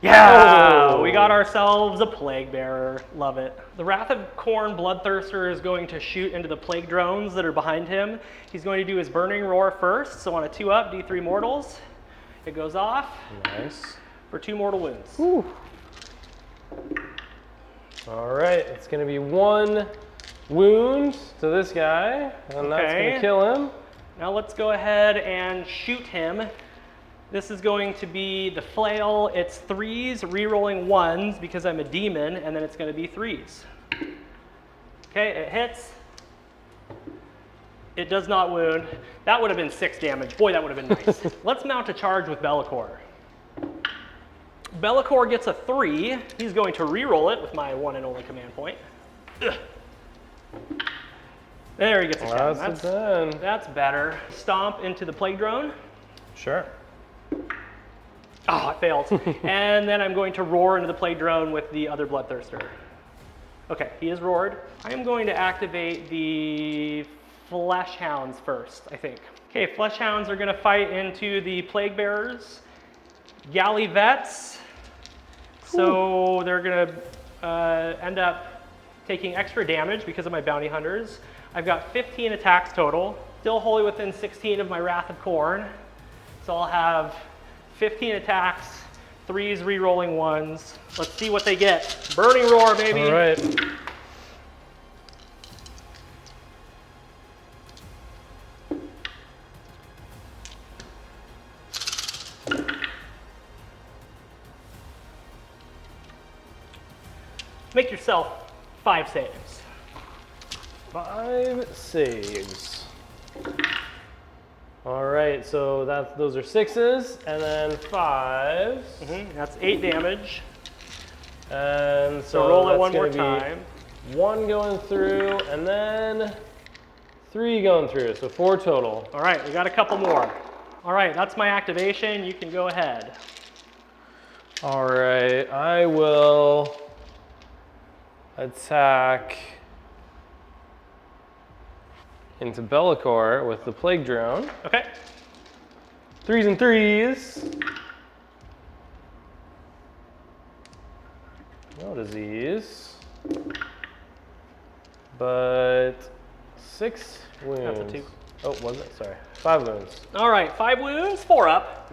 Speaker 1: Yeah,
Speaker 2: Oh.
Speaker 1: we got ourselves a Plague Bearer. Love it. The Wrath of Khorne Bloodthirster is going to shoot into the Plague Drones that are behind him. He's going to do his Burning Roar first, so on a 2 up, D3 mortals. It goes off.
Speaker 2: Nice.
Speaker 1: For 2 mortal wounds.
Speaker 2: Whew. All right, it's going to be 1 wound to this guy, and that's going to kill him.
Speaker 1: Now let's go ahead and shoot him. This is going to be the flail. It's 3s, re-rolling 1s because I'm a demon, and then it's going to be 3s. Okay, it hits. It does not wound. That would have been 6 damage. Boy, that would have been nice. Let's mount a charge with Be'lakor. Be'lakor gets a 3. He's going to re-roll it with my 1 and only command point. Ugh. There he gets a 10. That's better. Stomp into the Plague Drone.
Speaker 2: Sure.
Speaker 1: Oh, it failed. And then I'm going to roar into the Plague Drone with the other Bloodthirster. Okay, he is roared. I am going to activate the Flesh Hounds first, I think. Okay, Flesh Hounds are going to fight into the Plague Bearers. Galley Vets. So they're going to end up taking extra damage because of my Bounty Hunters. I've got 15 attacks total. Still wholly within 16 of my Wrath of Khorne. So I'll have 15 attacks, 3s re-rolling 1s. Let's see what they get. Burning Roar, baby.
Speaker 2: All right.
Speaker 1: Make yourself 5 saves.
Speaker 2: 5 saves. All right, so those are 6s, and then 5s.
Speaker 1: That's 8 damage.
Speaker 2: And
Speaker 1: So roll it one more time.
Speaker 2: 1 going through, and then 3 going through, so 4 total.
Speaker 1: All right, we got a couple more. All right, that's my activation. You can go ahead.
Speaker 2: All right, I will attack into Bellicor with the Plague Drone.
Speaker 1: Okay.
Speaker 2: 3s and 3s. No disease. But 6 wounds.
Speaker 1: That's a 2.
Speaker 2: Oh, was it? Sorry. 5 wounds.
Speaker 1: All right, 5 wounds, 4 up.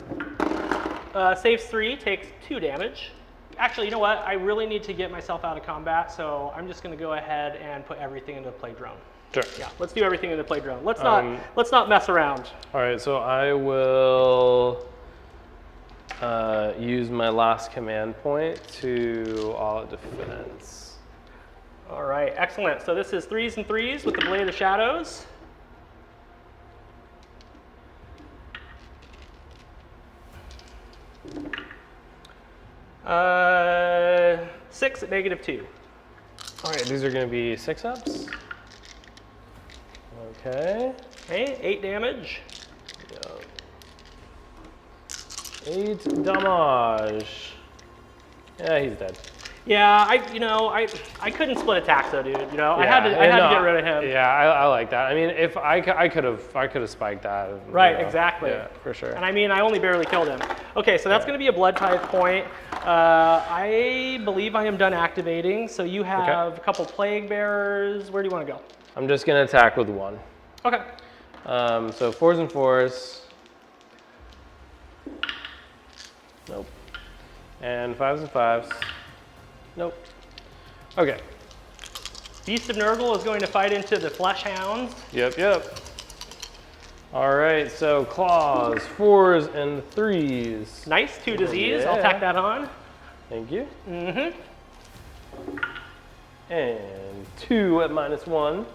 Speaker 1: Saves 3, takes 2 damage. Actually, you know what? I really need to get myself out of combat, so I'm just going to go ahead and put everything into the Plague Drone.
Speaker 2: Sure.
Speaker 1: Yeah, let's do everything in the Plague Drone. Let's not mess around.
Speaker 2: All right, so I will use my last command point to all out defense.
Speaker 1: All right, excellent. So this is 3s and 3s with the Blade of Shadows. Uh, 6 at -2.
Speaker 2: All right, these are going to be 6-ups. Okay.
Speaker 1: Okay, 8 damage.
Speaker 2: 8 damage. Yeah, he's dead.
Speaker 1: Yeah, I couldn't split attacks though, dude. You know, I had to get rid of him.
Speaker 2: Yeah, I like that. I mean, if I could have spiked that.
Speaker 1: Right,
Speaker 2: you know.
Speaker 1: exactly.
Speaker 2: Yeah, for sure.
Speaker 1: And I mean, I only barely killed him. Okay, so that's going to be a blood type point. I believe I am done activating. So you have a couple plague bearers. Where do you want to go?
Speaker 2: I'm just going to attack with 1.
Speaker 1: Okay.
Speaker 2: So 4s and 4s. Nope. And 5s and 5s. Nope. Okay.
Speaker 1: Beast of Nurgle is going to fight into the Flesh Hounds.
Speaker 2: Yep. All right, so claws, 4s and 3s.
Speaker 1: Nice, 2 disease.
Speaker 2: Yeah.
Speaker 1: I'll tack that on.
Speaker 2: Thank you.
Speaker 1: Mm-hmm.
Speaker 2: And 2 at -1.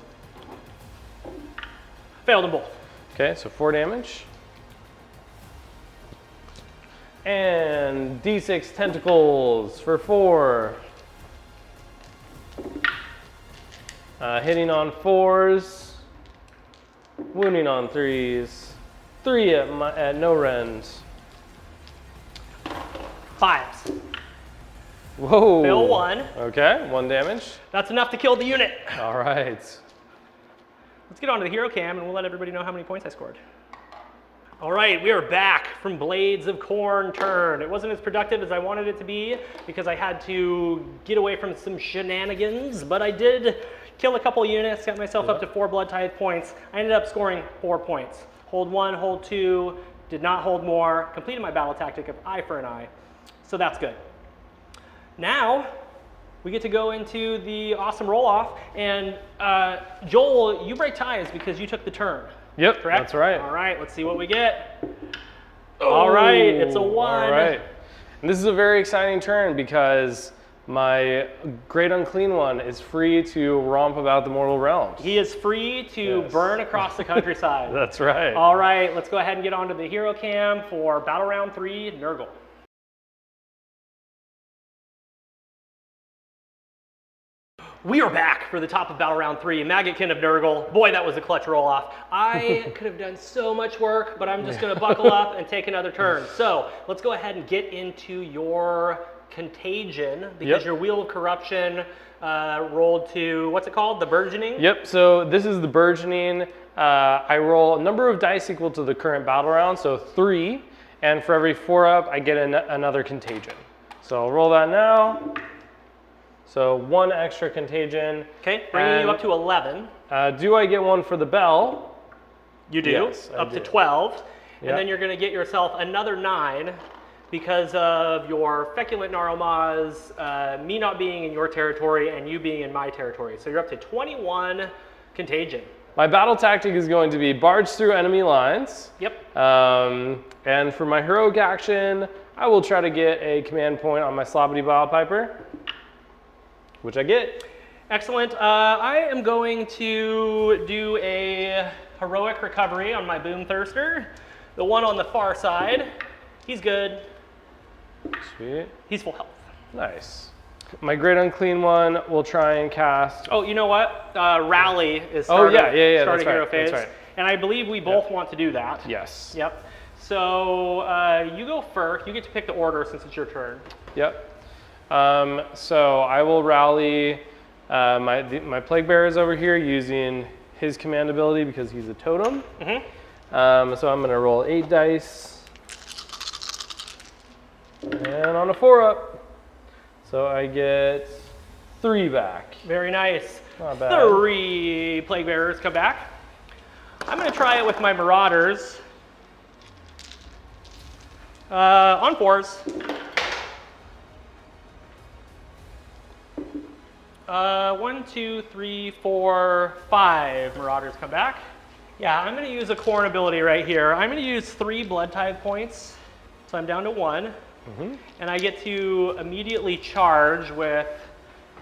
Speaker 1: Failed them both.
Speaker 2: Okay, so 4 damage. And D6 tentacles for 4. Hitting on 4s, wounding on 3s, 3 at no rends.
Speaker 1: 5s.
Speaker 2: Whoa.
Speaker 1: Fail 1.
Speaker 2: Okay, 1 damage.
Speaker 1: That's enough to kill the unit.
Speaker 2: All right.
Speaker 1: Let's get on to the hero cam and we'll let everybody know how many points I scored. All right, we are back from Blades of Khorne turn. It wasn't as productive as I wanted it to be because I had to get away from some shenanigans, but I did kill a couple units, got myself up to 4 blood tithe points. I ended up scoring 4 points. Hold 1, hold 2, did not hold more, completed my battle tactic of eye for an eye. So that's good. Now, we get to go into the awesome roll-off, and Joel, you break ties because you took the turn.
Speaker 2: Yep,
Speaker 1: Correct?
Speaker 2: that's right.
Speaker 1: All right, let's see what we get. All right, it's a 1.
Speaker 2: All right. And this is a very exciting turn because my Great Unclean One is free to romp about the mortal realms.
Speaker 1: He is free to burn across the countryside.
Speaker 2: That's right.
Speaker 1: All right, let's go ahead and get on to the hero cam for Battle Round 3, Nurgle. We are back for the top of Battle Round 3, Maggotkin of Nurgle. Boy, that was a clutch roll-off. I could have done so much work, but I'm just going to buckle up and take another turn. So let's go ahead and get into your contagion, because your Wheel of Corruption rolled to, what's it called, the Burgeoning?
Speaker 2: Yep, so this is the Burgeoning. I roll a number of dice equal to the current battle round, so 3, and for every 4 up, I get another contagion. So I'll roll that now. So 1 extra contagion.
Speaker 1: Okay, bringing you up to 11.
Speaker 2: Do I get 1 for the bell?
Speaker 1: You do,
Speaker 2: yes,
Speaker 1: up to 12.
Speaker 2: Yep.
Speaker 1: And then you're going to get yourself another 9 because of your Feculent Gnarlmaws, me not being in your territory and you being in my territory. So you're up to 21 contagion.
Speaker 2: My battle tactic is going to be barge through enemy lines.
Speaker 1: Yep.
Speaker 2: And for my heroic action, I will try to get a command point on my Slobbity Bile Piper. which I get.
Speaker 1: Excellent. I am going to do a heroic recovery on my Bloodthirster. The one on the far side, he's good.
Speaker 2: Sweet.
Speaker 1: He's full health.
Speaker 2: Nice. My Great Unclean One will try and cast.
Speaker 1: Oh, you know what? Rally is start
Speaker 2: yeah,
Speaker 1: start a
Speaker 2: that's
Speaker 1: hero
Speaker 2: right,
Speaker 1: phase.
Speaker 2: that's right.
Speaker 1: And I believe we both want to do that.
Speaker 2: Yes.
Speaker 1: Yep. So you go first. You get to pick the order since it's your turn.
Speaker 2: Yep. So I will rally my Plague Bearer is over here using his command ability because he's a totem. So I'm going to roll 8 dice. And on a 4-up. So I get 3 back.
Speaker 1: Very nice.
Speaker 2: Not bad.
Speaker 1: 3 Plague Bearers come back. I'm going to try it with my Marauders. On 4s. 1, 2, 3, 4, 5 Marauders come back. Yeah, I'm going to use a Khorne ability right here. I'm going to use 3 Blood Tithe points, so I'm down to 1. And I get to immediately charge with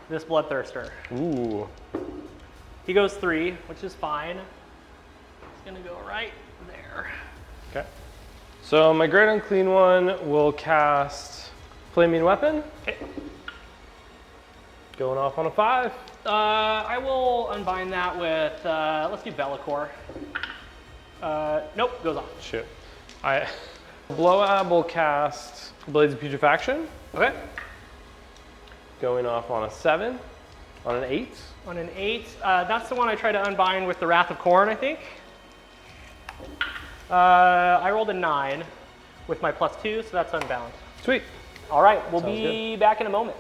Speaker 1: this Bloodthirster.
Speaker 2: Ooh.
Speaker 1: He goes 3, which is fine. He's going to go right there.
Speaker 2: Okay. So my Great Unclean One will cast Flaming Weapon.
Speaker 1: Okay.
Speaker 2: Going off on a 5.
Speaker 1: I will unbind that with, let's do Bellicor. Nope, goes off.
Speaker 2: Shoot. Blowout will cast Blades of Putrefaction.
Speaker 1: Okay.
Speaker 2: Going off on a 7. On an 8.
Speaker 1: On an 8, that's the one I try to unbind with the Wrath of Khorne, I think. I rolled a 9 with my +2, so that's unbound.
Speaker 2: Sweet.
Speaker 1: All right, we'll
Speaker 2: Sounds
Speaker 1: be back in a moment.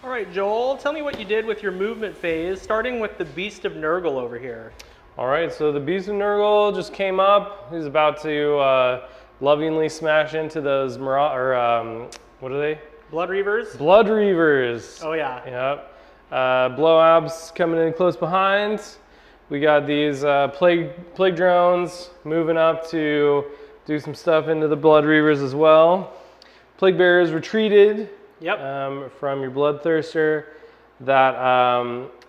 Speaker 1: All right, Joel, tell me what you did with your movement phase, starting with the Beast of Nurgle over here.
Speaker 2: All right, so the Beast of Nurgle just came up. He's about to lovingly smash into those what are they?
Speaker 1: Blood Reavers?
Speaker 2: Blood Reavers.
Speaker 1: Oh, yeah.
Speaker 2: Yep. Blow abs coming in close behind. We got these plague drones moving up to do some stuff into the Blood Reavers as well. Plague Bearers retreated.
Speaker 1: Yep.
Speaker 2: From your Bloodthirster. That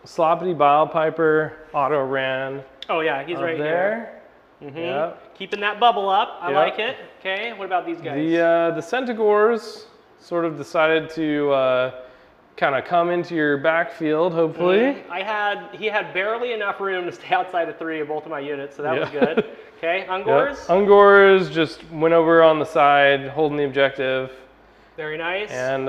Speaker 2: Sloppity Bile Piper auto ran.
Speaker 1: Oh yeah, he's right
Speaker 2: there.
Speaker 1: here.
Speaker 2: Yep.
Speaker 1: Keeping that bubble up. I
Speaker 2: Yep.
Speaker 1: like it. Okay, what about these guys?
Speaker 2: The Centigores sort of decided to kind of come into your backfield, hopefully.
Speaker 1: He had barely enough room to stay outside of 3 of both of my units, so that was good. Okay, Ungors.
Speaker 2: Yep. Ungors just went over on the side, holding the objective.
Speaker 1: Very nice.
Speaker 2: And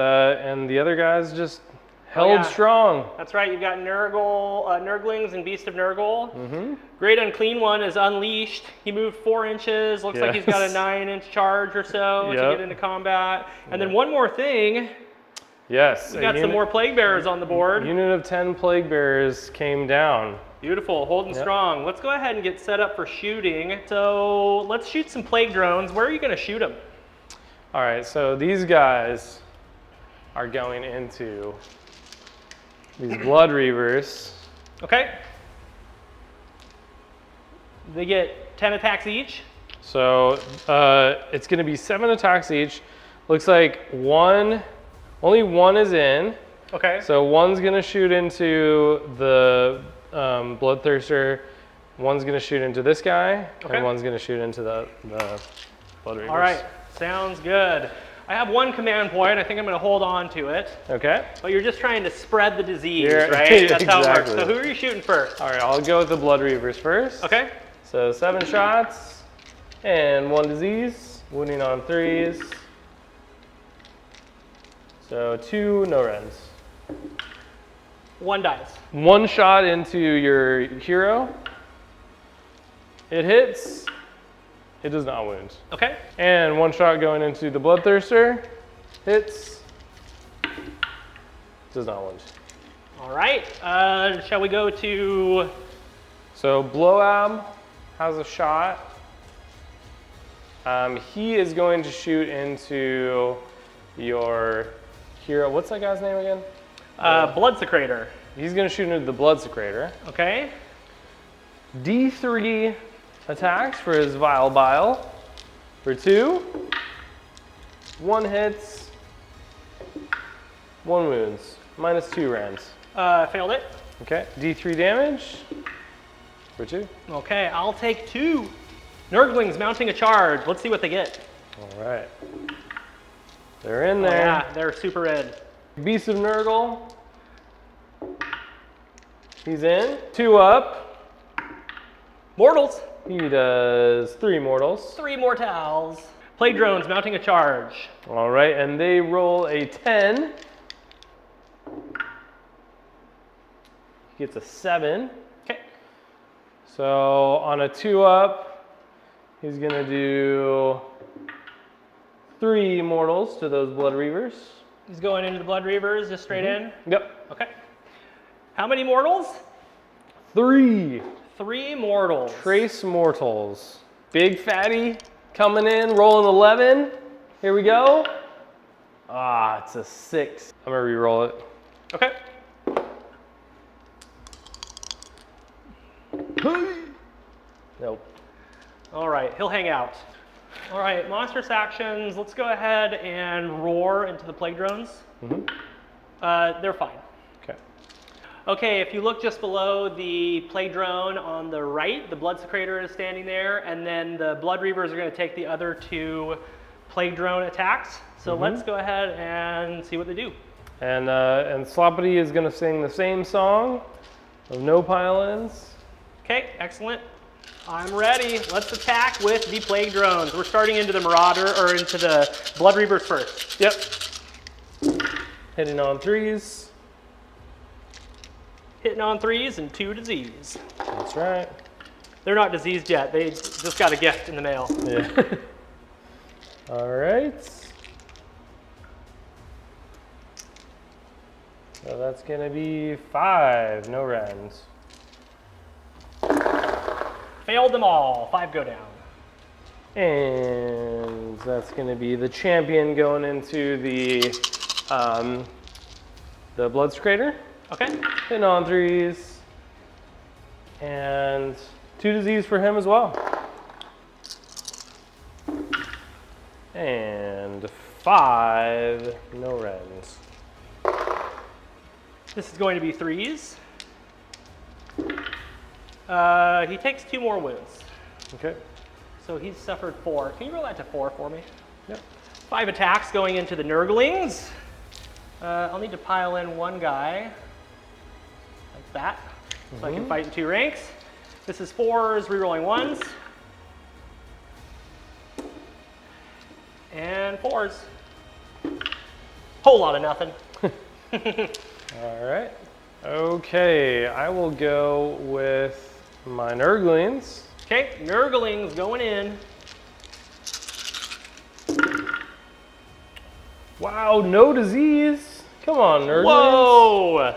Speaker 2: the other guys just held strong.
Speaker 1: That's right. You've got Nurglings and Beast of Nurgle. Great Unclean One is unleashed. He moved 4 inches. Looks like he's got a 9-inch charge or so to get into combat. And then one more thing.
Speaker 2: Yes.
Speaker 1: We got some more Plague Bearers on the board.
Speaker 2: Unit of 10 Plague Bearers came down.
Speaker 1: Beautiful, holding strong. Let's go ahead and get set up for shooting. So let's shoot some Plague Drones. Where are you going to shoot them?
Speaker 2: All right, so these guys are going into these Blood Reavers.
Speaker 1: Okay. They get 10 attacks each.
Speaker 2: So it's going to be 7 attacks each. Looks like only one is in.
Speaker 1: Okay.
Speaker 2: So one's going to shoot into the Bloodthirster, one's going to shoot into this guy, and one's going to shoot into the Blood Reavers.
Speaker 1: All right. Sounds good. I have 1 command point. I think I'm going to hold on to it.
Speaker 2: Okay.
Speaker 1: But you're just trying to spread the disease, right? That's how it works. So who are you shooting first?
Speaker 2: All right, I'll go with the Blood Reavers first.
Speaker 1: Okay.
Speaker 2: So 7 shots and 1 disease, wounding on 3s. So 2 no-rens.
Speaker 1: 1 dice.
Speaker 2: 1 shot into your hero. It hits. It does not wound.
Speaker 1: Okay.
Speaker 2: And 1 shot going into the Bloodthirster. Hits. Does not wound.
Speaker 1: All right. Shall we go to...
Speaker 2: So Blowab has a shot. He is going to shoot into your hero. What's that guy's name again?
Speaker 1: Bloodsecrator.
Speaker 2: He's going to shoot into the Bloodsecrator.
Speaker 1: Okay.
Speaker 2: D3 attacks for his Vile Bile for 2. 1 hits, 1 wounds, -2 rands.
Speaker 1: Failed it.
Speaker 2: Okay, D3 damage for 2.
Speaker 1: Okay, I'll take 2. Nurglings mounting a charge. Let's see what they get.
Speaker 2: All right. They're in
Speaker 1: Oh,
Speaker 2: there.
Speaker 1: yeah, they're super red.
Speaker 2: Beast of Nurgle. He's in. 2 up.
Speaker 1: Mortals.
Speaker 2: He does 3 mortals.
Speaker 1: 3 mortals. Plague drones mounting a charge.
Speaker 2: All right, and they roll a 10. He gets a 7.
Speaker 1: Okay.
Speaker 2: So on a 2 up, he's gonna do 3 mortals to those Blood Reavers.
Speaker 1: He's going into the Blood Reavers, just straight in.
Speaker 2: Yep.
Speaker 1: Okay. How many mortals?
Speaker 2: 3.
Speaker 1: 3 mortals.
Speaker 2: Trace mortals. Big fatty coming in, rolling 11. Here we go. Ah, it's a 6. I'm gonna re-roll it.
Speaker 1: Okay.
Speaker 2: Nope.
Speaker 1: All right, he'll hang out. All right, monstrous actions. Let's go ahead and roar into the plague drones. They're fine.
Speaker 2: Okay.
Speaker 1: Okay, if you look just below the plague drone on the right, the Blood Secretor is standing there, and then the Blood Reavers are going to take the other 2 plague drone attacks. So let's go ahead and see what they do.
Speaker 2: And Sloppity is gonna sing the same song of no pile-ins.
Speaker 1: Okay, excellent. I'm ready. Let's attack with the plague drones. We're starting into the Marauder, or into the Blood Reavers first.
Speaker 2: Yep. Hitting on 3s.
Speaker 1: Hitting on 3s and 2 disease.
Speaker 2: That's right.
Speaker 1: They're not diseased yet. They just got a gift in the mail.
Speaker 2: Yeah. All right. So that's gonna be 5, no rends.
Speaker 1: Failed them all. 5 go down.
Speaker 2: And that's gonna be the champion going into the Blood Secretor.
Speaker 1: Okay.
Speaker 2: Hitting on 3s. And 2 disease for him as well. And 5, no rends.
Speaker 1: This is going to be 3s. He takes 2 more wounds.
Speaker 2: Okay.
Speaker 1: So he's suffered 4. Can you roll that to 4 for me?
Speaker 2: Yep.
Speaker 1: 5 attacks going into the Nurglings. I'll need to pile in 1 guy. Like that. So I can fight in 2 ranks. This is 4s, rerolling 1s. And 4s. Whole lot of nothing.
Speaker 2: All right. Okay, I will go with my Nurglings.
Speaker 1: Okay, Nurglings going in.
Speaker 2: Wow, no disease. Come on, Nurglings.
Speaker 1: Whoa!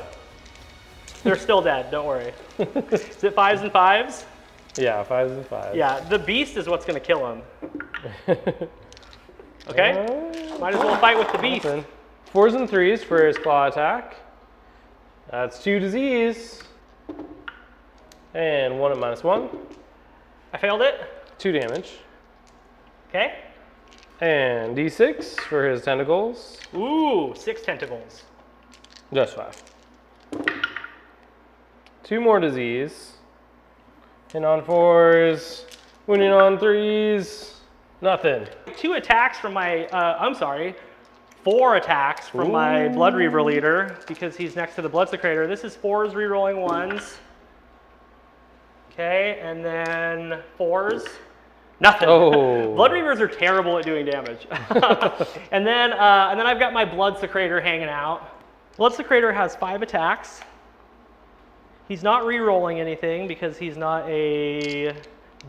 Speaker 1: They're still dead, don't worry. Is it 5s and 5s?
Speaker 2: Yeah, 5s and 5s.
Speaker 1: Yeah, the beast is what's going to kill him. Okay? Might as well fight with the beast.
Speaker 2: 4s and 3s for his claw attack. That's 2 disease. And 1 at -1.
Speaker 1: I failed it.
Speaker 2: 2 damage.
Speaker 1: Okay.
Speaker 2: And D6 for his tentacles.
Speaker 1: Ooh, 6 tentacles.
Speaker 2: Just 5. 2 more disease. Hitting on 4s. Wounding on 3s. Nothing.
Speaker 1: 2 attacks from my, I'm sorry, 4 attacks from my Blood Reaver leader because he's next to the Blood Secretor. This is 4s rerolling 1s. Okay, and then 4s. Nothing.
Speaker 2: Oh.
Speaker 1: Blood Reavers are terrible at doing damage. and then I've got my Blood Secretor hanging out. Blood Secretor has 5 attacks. He's not rerolling anything because he's not a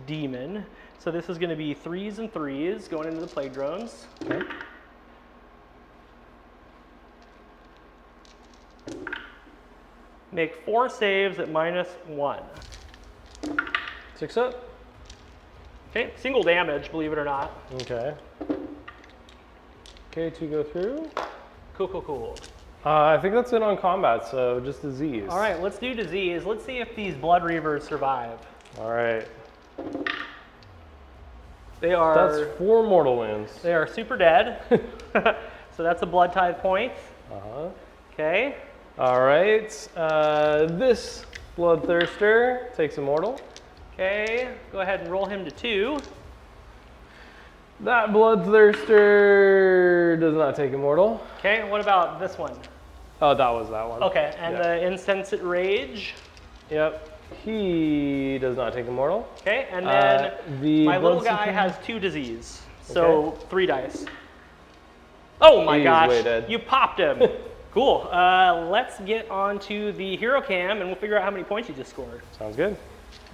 Speaker 1: demon. So this is going to be 3s and 3s going into the plague drones.
Speaker 2: Okay.
Speaker 1: Make 4 saves at -1.
Speaker 2: 6 up.
Speaker 1: Okay, single damage, believe it or not.
Speaker 2: Okay. Okay, 2 go through.
Speaker 1: Cool, cool, cool.
Speaker 2: I think that's it on combat, so just disease.
Speaker 1: All right, let's do disease. Let's see if these Blood Reavers survive.
Speaker 2: All right.
Speaker 1: They are.
Speaker 2: That's 4 mortal wounds.
Speaker 1: They are super dead. So that's a blood tithe point.
Speaker 2: Uh-huh.
Speaker 1: Okay.
Speaker 2: All right, this Bloodthirster takes Immortal.
Speaker 1: Okay, go ahead and roll him to 2.
Speaker 2: That Bloodthirster does not take Immortal.
Speaker 1: Okay, and what about this one?
Speaker 2: Oh, that was that one.
Speaker 1: Okay, and the Insensate Rage.
Speaker 2: Yep. He does not take Immortal.
Speaker 1: Okay, and then my little guy
Speaker 2: Bloodseeker
Speaker 1: has 2 disease, so 3 dice. Oh my gosh,
Speaker 2: way dead.
Speaker 1: you popped him. Cool. Let's get on to the hero cam and we'll figure out how many points you just scored.
Speaker 2: Sounds good.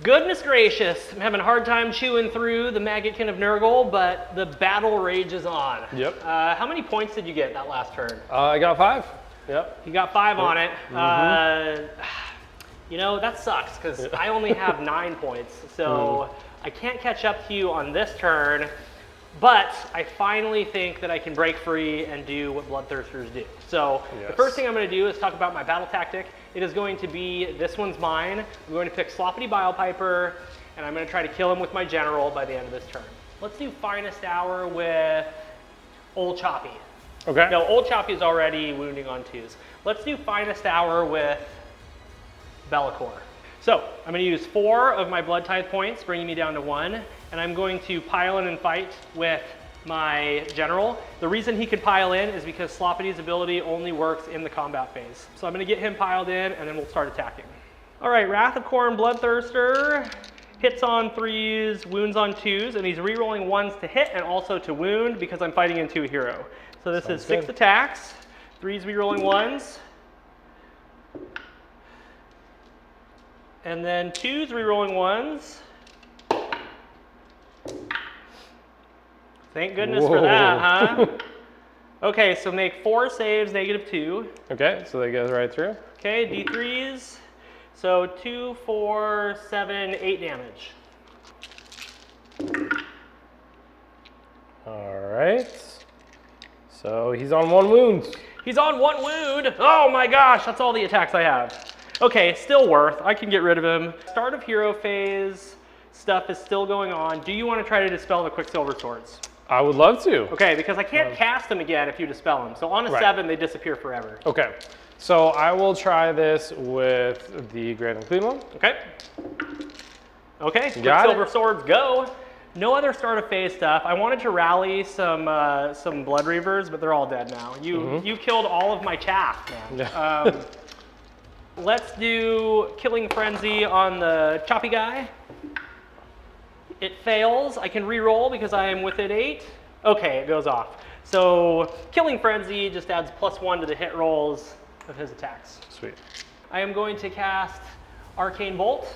Speaker 1: Goodness gracious, I'm having a hard time chewing through the Maggotkin of Nurgle, but the battle rages on.
Speaker 2: Yep.
Speaker 1: How many points did you get that last turn?
Speaker 2: I got 5. Yep.
Speaker 1: You got 5 on it. You know, that sucks because I only have 9 points, so I can't catch up to you on this turn, but I finally think that I can break free and do what Bloodthirsters do. So the first thing I'm going to do is talk about my battle tactic. It is going to be, this one's mine. I'm going to pick Sloppity Bilepiper, and I'm going to try to kill him with my general by the end of this turn. Let's do Finest Hour with Old Choppy.
Speaker 2: Okay.
Speaker 1: No, Old Choppy is already wounding on 2s. Let's do Finest Hour with Be'lakor. So I'm going to use 4 of my Blood Tithe points, bringing me down to 1, and I'm going to pile in and fight with my general. The reason he can pile in is because Sloppity's ability only works in the combat phase. So I'm going to get him piled in, and then we'll start attacking. All right, Wrath of Khorne Bloodthirster hits on 3s, wounds on 2s, and he's re-rolling 1s to hit and also to wound because I'm fighting into a hero. So this is 6 attacks, 3s re-rolling 1s, and then 2s re-rolling 1s. Thank goodness for that, huh? Okay, so make 4 saves, -2.
Speaker 2: Okay, so they go right through.
Speaker 1: Okay, D3s. So 2, 4, 7, 8 damage.
Speaker 2: All right. So he's on 1 wound.
Speaker 1: He's on 1 wound. Oh my gosh, that's all the attacks I have. Okay, still worth. I can get rid of him. Start of hero phase stuff is still going on. Do you want to try to dispel the Quicksilver Swords?
Speaker 2: I would love to.
Speaker 1: Okay, because I can't cast them again if you dispel them. So on a 7, they disappear forever.
Speaker 2: Okay, so I will try this with the Great Unclean One.
Speaker 1: Okay. Okay, Quicksilver Swords, go. No other start of phase stuff. I wanted to rally some Blood Reavers, but they're all dead now. You killed all of my chaff, man.
Speaker 2: Yeah.
Speaker 1: Let's do Killing Frenzy on the choppy guy. It fails. I can re-roll because I am within 8. Okay, it goes off. So Killing Frenzy just adds +1 to the hit rolls of his attacks.
Speaker 2: Sweet.
Speaker 1: I am going to cast Arcane Bolt.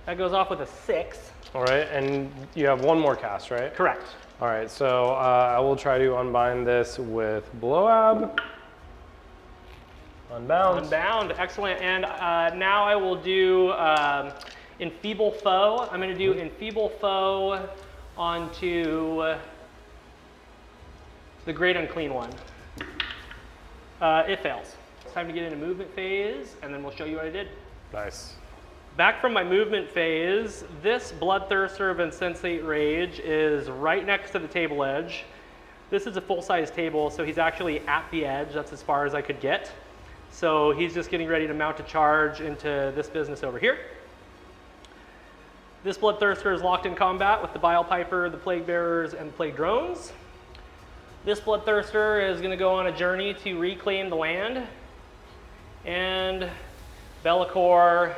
Speaker 1: That goes off with a 6.
Speaker 2: All right, and you have 1 more cast, right?
Speaker 1: Correct.
Speaker 2: All right, so I will try to unbind this with Blowab. Unbound.
Speaker 1: Unbound, excellent. And now I will do Enfeeble Foe. I'm going to do Enfeeble Foe onto the Great Unclean One. It fails. It's time to get into movement phase, and then we'll show you what I did.
Speaker 2: Nice.
Speaker 1: Back from my movement phase, this Bloodthirster of Insensate Rage is right next to the table edge. This is a full-size table, so he's actually at the edge. That's as far as I could get. So he's just getting ready to mount a charge into this business over here. This Bloodthirster is locked in combat with the Bilepiper, the Plague Bearers, and the Plague Drones. This Bloodthirster is going to go on a journey to reclaim the land. And Be'lakor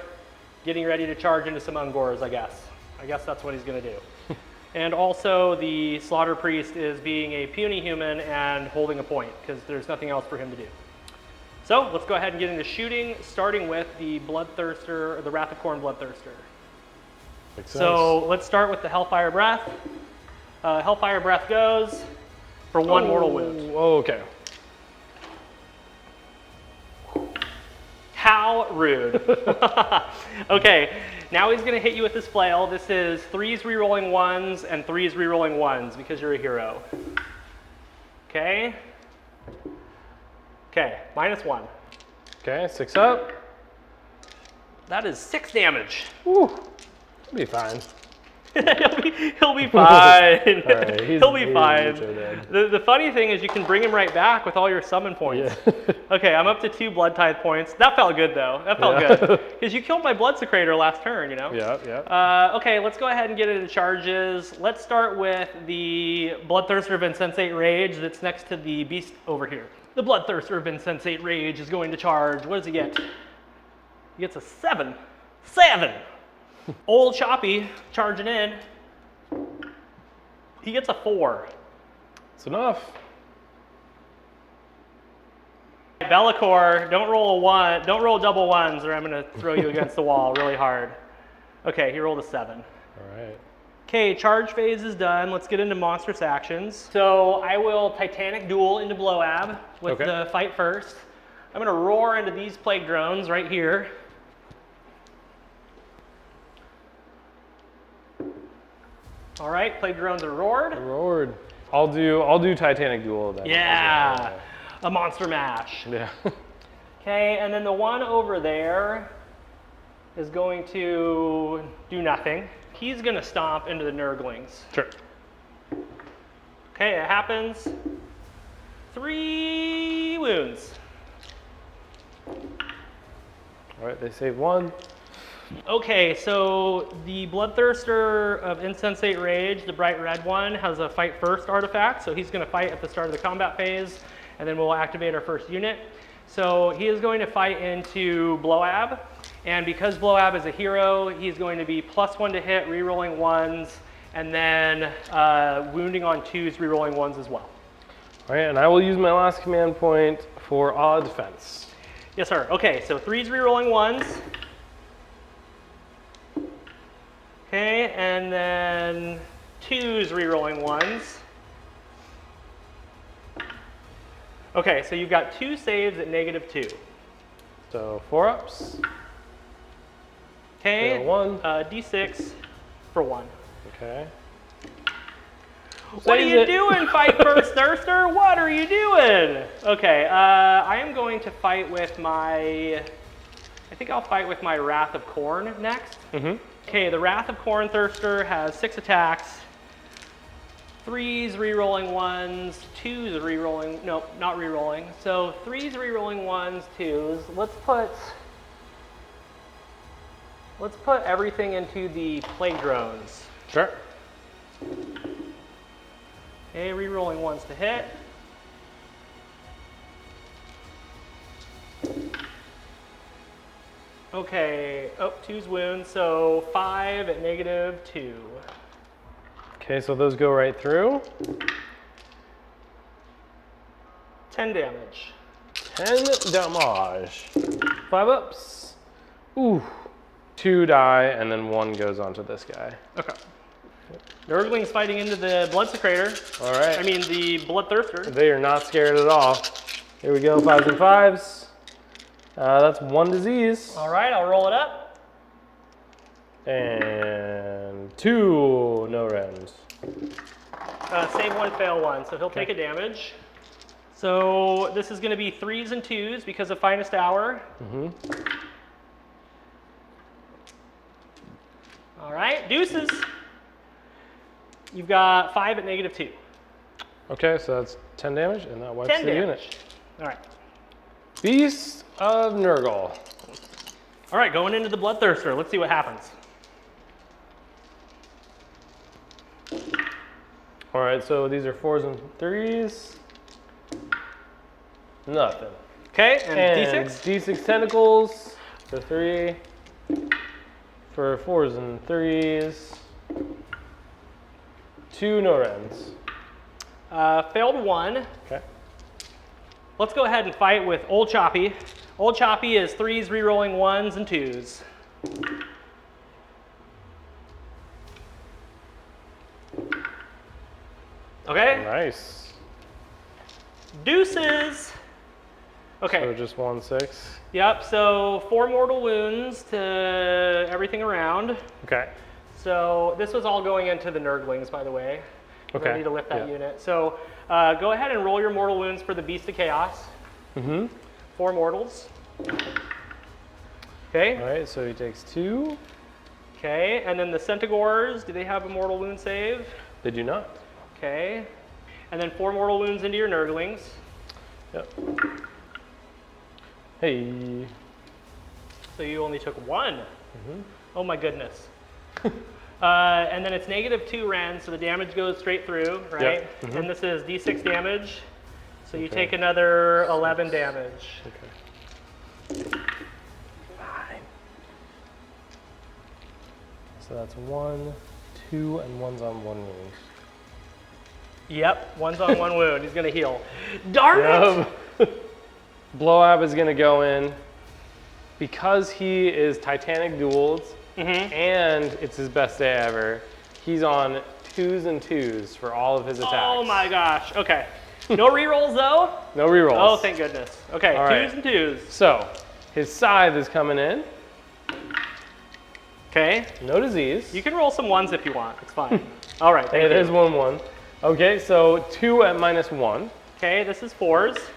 Speaker 1: getting ready to charge into some Ungors, I guess. I guess that's what he's going to do. And also the Slaughter Priest is being a puny human and holding a point because there's nothing else for him to do. So let's go ahead and get into shooting, starting with the Bloodthirster, or the Wrath of Khorne Bloodthirster. So let's start with the Hellfire Breath. Hellfire Breath goes for 1 mortal wound.
Speaker 2: Oh, okay.
Speaker 1: How rude. Okay, now he's going to hit you with his flail. This is 3s re-rolling 1s and 3s re-rolling 1s because you're a hero. Okay. Okay, -1.
Speaker 2: Okay, 6 up.
Speaker 1: That is 6 damage.
Speaker 2: Woo, that'll be fine.
Speaker 1: he'll be fine.
Speaker 2: All right,
Speaker 1: He'll be fine.
Speaker 2: dead.
Speaker 1: The funny thing is you can bring him right back with all your summon points.
Speaker 2: Yeah.
Speaker 1: Okay, I'm up to 2 Blood Tithe points. That felt good though. That felt good. Because you killed my Blood Secretor last turn, you know?
Speaker 2: Yeah.
Speaker 1: Okay, let's go ahead and get into charges. Let's start with the Bloodthirster of Insensate Rage that's next to the beast over here. The Bloodthirster of Insensate Rage is going to charge. What does he get? He gets a 7. 7! Old Choppy charging in. He gets a 4.
Speaker 2: It's enough.
Speaker 1: Be'lakor, don't roll a 1. Don't roll double 1s or I'm going to throw you against the wall really hard. Okay, he rolled a 7.
Speaker 2: All right.
Speaker 1: Okay, charge phase is done. Let's get into monstrous actions. So I will Titanic Duel into Bloab with the fight first. I'm going to roar into these plague drones right here. All right, plague drones are roared.
Speaker 2: Roared. I'll do Titanic Duel then.
Speaker 1: Yeah, a monster mash.
Speaker 2: Yeah.
Speaker 1: Okay, and then the one over there is going to do nothing. He's going to stomp into the Nurglings.
Speaker 2: Sure.
Speaker 1: Okay, it happens. 3 wounds.
Speaker 2: All right, they save 1.
Speaker 1: Okay, so the Bloodthirster of Insensate Rage, the bright red one, has a fight first artifact. So he's going to fight at the start of the combat phase, and then we'll activate our first unit. So he is going to fight into Bloab, and because Bloab is a hero, he's going to be +1 to hit, rerolling 1s, and then wounding on 2s, rerolling 1s as well.
Speaker 2: All right, and I will use my last command point for odd defense.
Speaker 1: Yes, sir. Okay, so 3s, rerolling 1s. Okay, and then 2s, rerolling 1s. Okay, so you've got 2 saves at -2.
Speaker 2: So 4 ups.
Speaker 1: Okay,
Speaker 2: Fail 1.
Speaker 1: D6 for 1.
Speaker 2: Okay.
Speaker 1: What are you doing, Fight First Thirster? What are you doing? Okay, I am going to fight with my... I think I'll fight with my Wrath of Khorne next. Okay, the Wrath of Khorne Thirster has 6 attacks. 3s, rerolling 1s, 2s, rerolling, no, not rerolling. So 3s, rerolling 1s, 2s. Let's put everything into the plague drones.
Speaker 2: Sure.
Speaker 1: Okay, rerolling 1s to hit. Okay, 2's wounds, so 5 at -2.
Speaker 2: Okay, so those go right through.
Speaker 1: 10 damage.
Speaker 2: 10 damage. 5 ups. Ooh. 2 die, and then 1 goes onto this guy.
Speaker 1: Okay. Nurgling's fighting into the Blood Secretor.
Speaker 2: All right.
Speaker 1: I mean, the Bloodthirster.
Speaker 2: They are not scared at all. Here we go, 5s and 5s. That's 1 disease.
Speaker 1: All right, I'll roll it up.
Speaker 2: And 2 no rends.
Speaker 1: Save 1, fail 1, so he'll take a damage. So this is going to be 3s and 2s because of Finest Hour. All right, deuces. You've got 5 at -2.
Speaker 2: Okay, so that's 10 damage, and that wipes
Speaker 1: 10
Speaker 2: the
Speaker 1: damage.
Speaker 2: unit.
Speaker 1: All right.
Speaker 2: Beast of Nurgle.
Speaker 1: All right, going into the Bloodthirster. Let's see what happens.
Speaker 2: All right, so these are 4s and 3s. Nothing.
Speaker 1: Okay, and D6?
Speaker 2: D6 tentacles for 3. For 4s and 3s. 2 no rends.
Speaker 1: Failed 1.
Speaker 2: Okay.
Speaker 1: Let's go ahead and fight with Old Choppy. Old Choppy is 3s, rerolling 1s and 2s. Okay.
Speaker 2: Nice.
Speaker 1: Deuces. Okay.
Speaker 2: So just 1/6.
Speaker 1: Yep, so 4 mortal wounds to everything around.
Speaker 2: Okay.
Speaker 1: So this was all going into the Nurglings, by the way.
Speaker 2: Okay.
Speaker 1: I need to lift that unit. So go ahead and roll your mortal wounds for the Beast of Chaos. 4 mortals. Okay.
Speaker 2: All right, so he takes 2.
Speaker 1: Okay, and then the Centaurs, do they have a mortal wound save?
Speaker 2: They do not.
Speaker 1: Okay, and then 4 mortal wounds into your Nurglings.
Speaker 2: Yep. Hey.
Speaker 1: So you only took 1. Oh my goodness. And then it's -2 Ren, so the damage goes straight through, right?
Speaker 2: Yep.
Speaker 1: And this is D6 damage, so you take another 11 damage.
Speaker 2: Okay. Fine. So that's 1, 2, and 1's on 1 wound.
Speaker 1: Yep, 1's on 1 wound. He's gonna heal. Darn it!
Speaker 2: Blowout is gonna go in. Because he is Titanic dueled, and it's his best day ever, he's on 2s and 2s for all of his attacks.
Speaker 1: Oh my gosh, okay. No rerolls though?
Speaker 2: No rerolls.
Speaker 1: Oh, thank goodness. Okay,
Speaker 2: all
Speaker 1: 2s and 2s.
Speaker 2: So, his scythe is coming in.
Speaker 1: Okay.
Speaker 2: No disease.
Speaker 1: You can roll some 1s if you want, it's fine. All right, thank you.
Speaker 2: There's 1/1. Okay, so 2 at -1.
Speaker 1: Okay, this is 4s.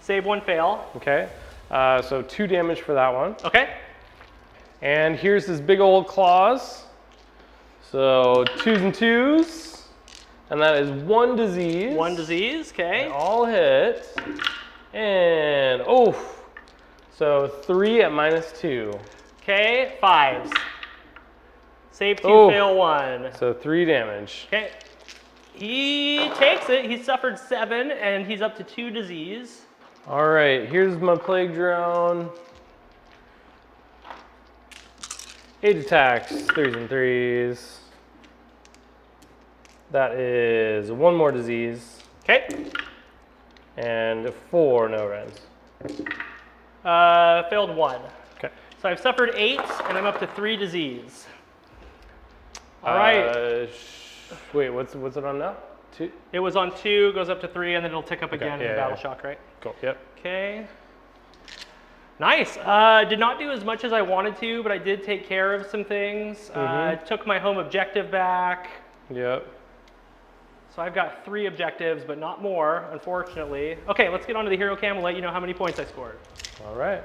Speaker 1: Save 1 fail.
Speaker 2: Okay, so 2 damage for that one.
Speaker 1: Okay.
Speaker 2: And here's his big old claws. So 2s and 2s. And that is 1 disease.
Speaker 1: 1 disease, okay.
Speaker 2: They all hit. And, oh, so 3 at -2.
Speaker 1: Okay, 5s. Save 2,
Speaker 2: Oh.
Speaker 1: fail 1.
Speaker 2: So 3 damage.
Speaker 1: Okay. He takes it. He suffered 7, and he's up to 2 disease.
Speaker 2: All right, here's my plague drone. 8 attacks, 3s and 3s. That is 1 more disease.
Speaker 1: Okay.
Speaker 2: And 4 no rens.
Speaker 1: Failed 1.
Speaker 2: Okay.
Speaker 1: So I've suffered 8, and I'm up to 3 disease. All right.
Speaker 2: Wait, what's it on now? 2?
Speaker 1: It was on 2, goes up to 3, and then it'll tick up again in
Speaker 2: yeah,
Speaker 1: Battle
Speaker 2: yeah.
Speaker 1: Shock, right?
Speaker 2: Cool, yep.
Speaker 1: Okay. Nice. Did not do as much as I wanted to, but I did take care of some things. Took my home objective back.
Speaker 2: Yep.
Speaker 1: So I've got 3 objectives, but not more, unfortunately. Okay, let's get on to the hero cam and let you know how many points I scored.
Speaker 2: All right.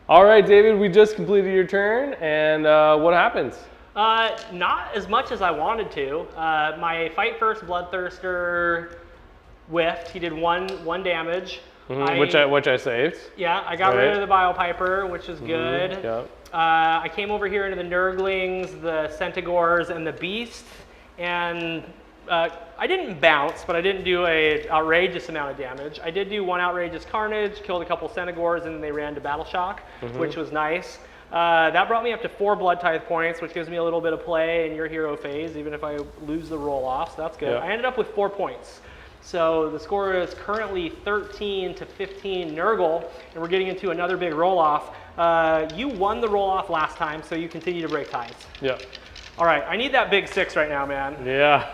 Speaker 2: All right, David, we just completed your turn, and what happens?
Speaker 1: Not as much as I wanted to. My Fight First Bloodthirster whiffed. He did one damage.
Speaker 2: Which I saved.
Speaker 1: Yeah, I got rid of the Biopiper, which is good.
Speaker 2: Yep.
Speaker 1: I came over here into the Nurglings, the Centaurs, and the Beast, and I didn't bounce, but I didn't do an outrageous amount of damage. I did do 1 outrageous carnage, killed a couple Centaurs, and then they ran to Battle Shock, which was nice. That brought me up to 4 Blood Tithe points, which gives me a little bit of play in your hero phase, even if I lose the roll-off, so that's good.
Speaker 2: Yep.
Speaker 1: I ended up with 4 points. So the score is currently 13 to 15 Nurgle, and we're getting into another big roll-off. You won the roll-off last time, so you continue to break ties.
Speaker 2: Yep.
Speaker 1: All right, I need that big 6 right now, man.
Speaker 2: Yeah.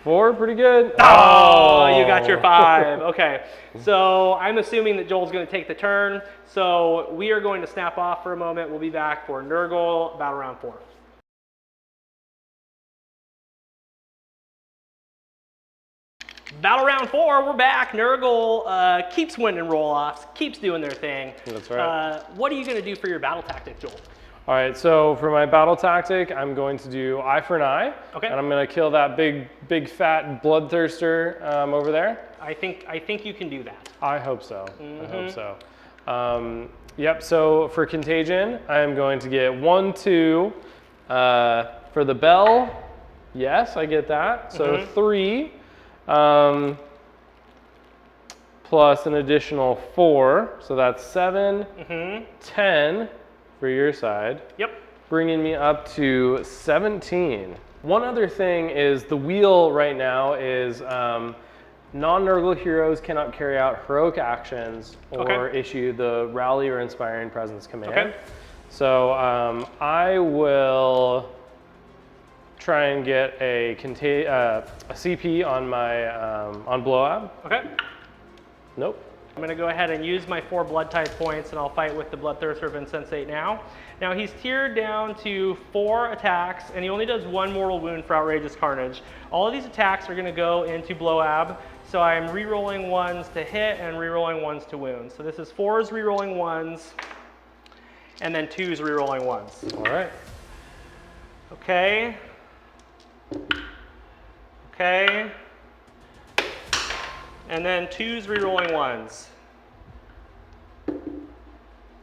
Speaker 2: 4, pretty good.
Speaker 1: Oh, you got your 5. Okay, so I'm assuming that Joel's going to take the turn. So we are going to snap off for a moment. We'll be back for Nurgle Battle Round 4. Battle Round 4, we're back. Nurgle keeps winning roll-offs, keeps doing their thing.
Speaker 2: That's right.
Speaker 1: What are you going to do for your battle tactic, Joel?
Speaker 2: All right, so for my battle tactic, I'm going to do eye for an eye.
Speaker 1: Okay.
Speaker 2: And I'm going to kill that big fat bloodthirster over there.
Speaker 1: I think you can do that.
Speaker 2: I hope so. I hope so. Yep, so for contagion, I'm going to get 1, 2. For the bell, yes, I get that. So 3. Plus an additional 4, so that's 7, 10 for your side.
Speaker 1: Yep.
Speaker 2: Bringing me up to 17. One other thing is the wheel right now is non-Nurgle heroes cannot carry out heroic actions or issue the rally or inspiring presence command.
Speaker 1: Okay.
Speaker 2: So I will try and get a CP on my on Blowout.
Speaker 1: Okay.
Speaker 2: Nope.
Speaker 1: I'm going to go ahead and use my 4 Blood Tithe points, and I'll fight with the Bloodthirster of Insensate now. Now he's tiered down to 4 attacks, and he only does 1 mortal wound for Outrageous Carnage. All of these attacks are going to go into Blowab, so I'm re-rolling 1s to hit and re-rolling 1s to wound. So this is 4s re-rolling 1s, and then 2s re-rolling 1s.
Speaker 2: All right.
Speaker 1: Okay. Okay. And then 2s rerolling 1s.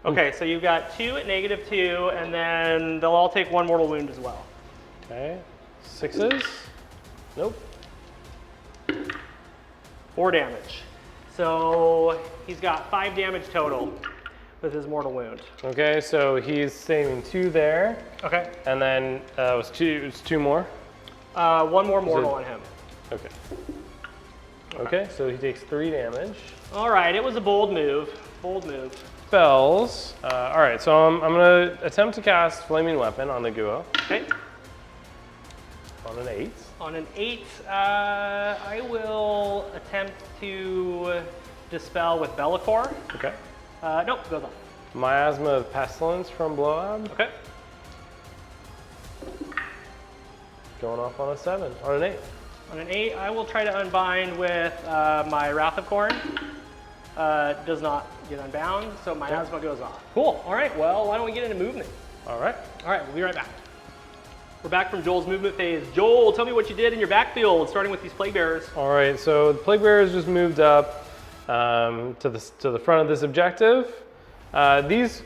Speaker 1: Okay, so you've got 2 at -2, and then they'll all take 1 mortal wound as well.
Speaker 2: Okay. 6s. Nope.
Speaker 1: 4 damage. So he's got 5 damage total with his mortal wound.
Speaker 2: Okay, so he's saving 2 there.
Speaker 1: Okay.
Speaker 2: And then it was 2 more.
Speaker 1: 1 more mortal on him.
Speaker 2: Okay. Okay, so he takes 3 damage.
Speaker 1: All right, it was a bold move. Bold move.
Speaker 2: Spells. All right, so I'm going to attempt to cast Flaming Weapon on the Guo.
Speaker 1: Okay.
Speaker 2: On an 8.
Speaker 1: On an 8, I will attempt to dispel with Be'lakor.
Speaker 2: Okay.
Speaker 1: Nope, goes off.
Speaker 2: Miasma of Pestilence from Blowout.
Speaker 1: Okay.
Speaker 2: Going off on a 7. On an 8.
Speaker 1: On an 8, I will try to unbind with my Wrath of Khorne. Does not get unbound, so my asthma goes off. Cool. All right, well, why don't we get into movement?
Speaker 2: All right.
Speaker 1: All right, we'll be right back. We're back from Joel's movement phase. Joel, tell me what you did in your backfield, starting with these Plague Bearers.
Speaker 2: All right, so the Plague Bearers just moved up to the front of this objective. These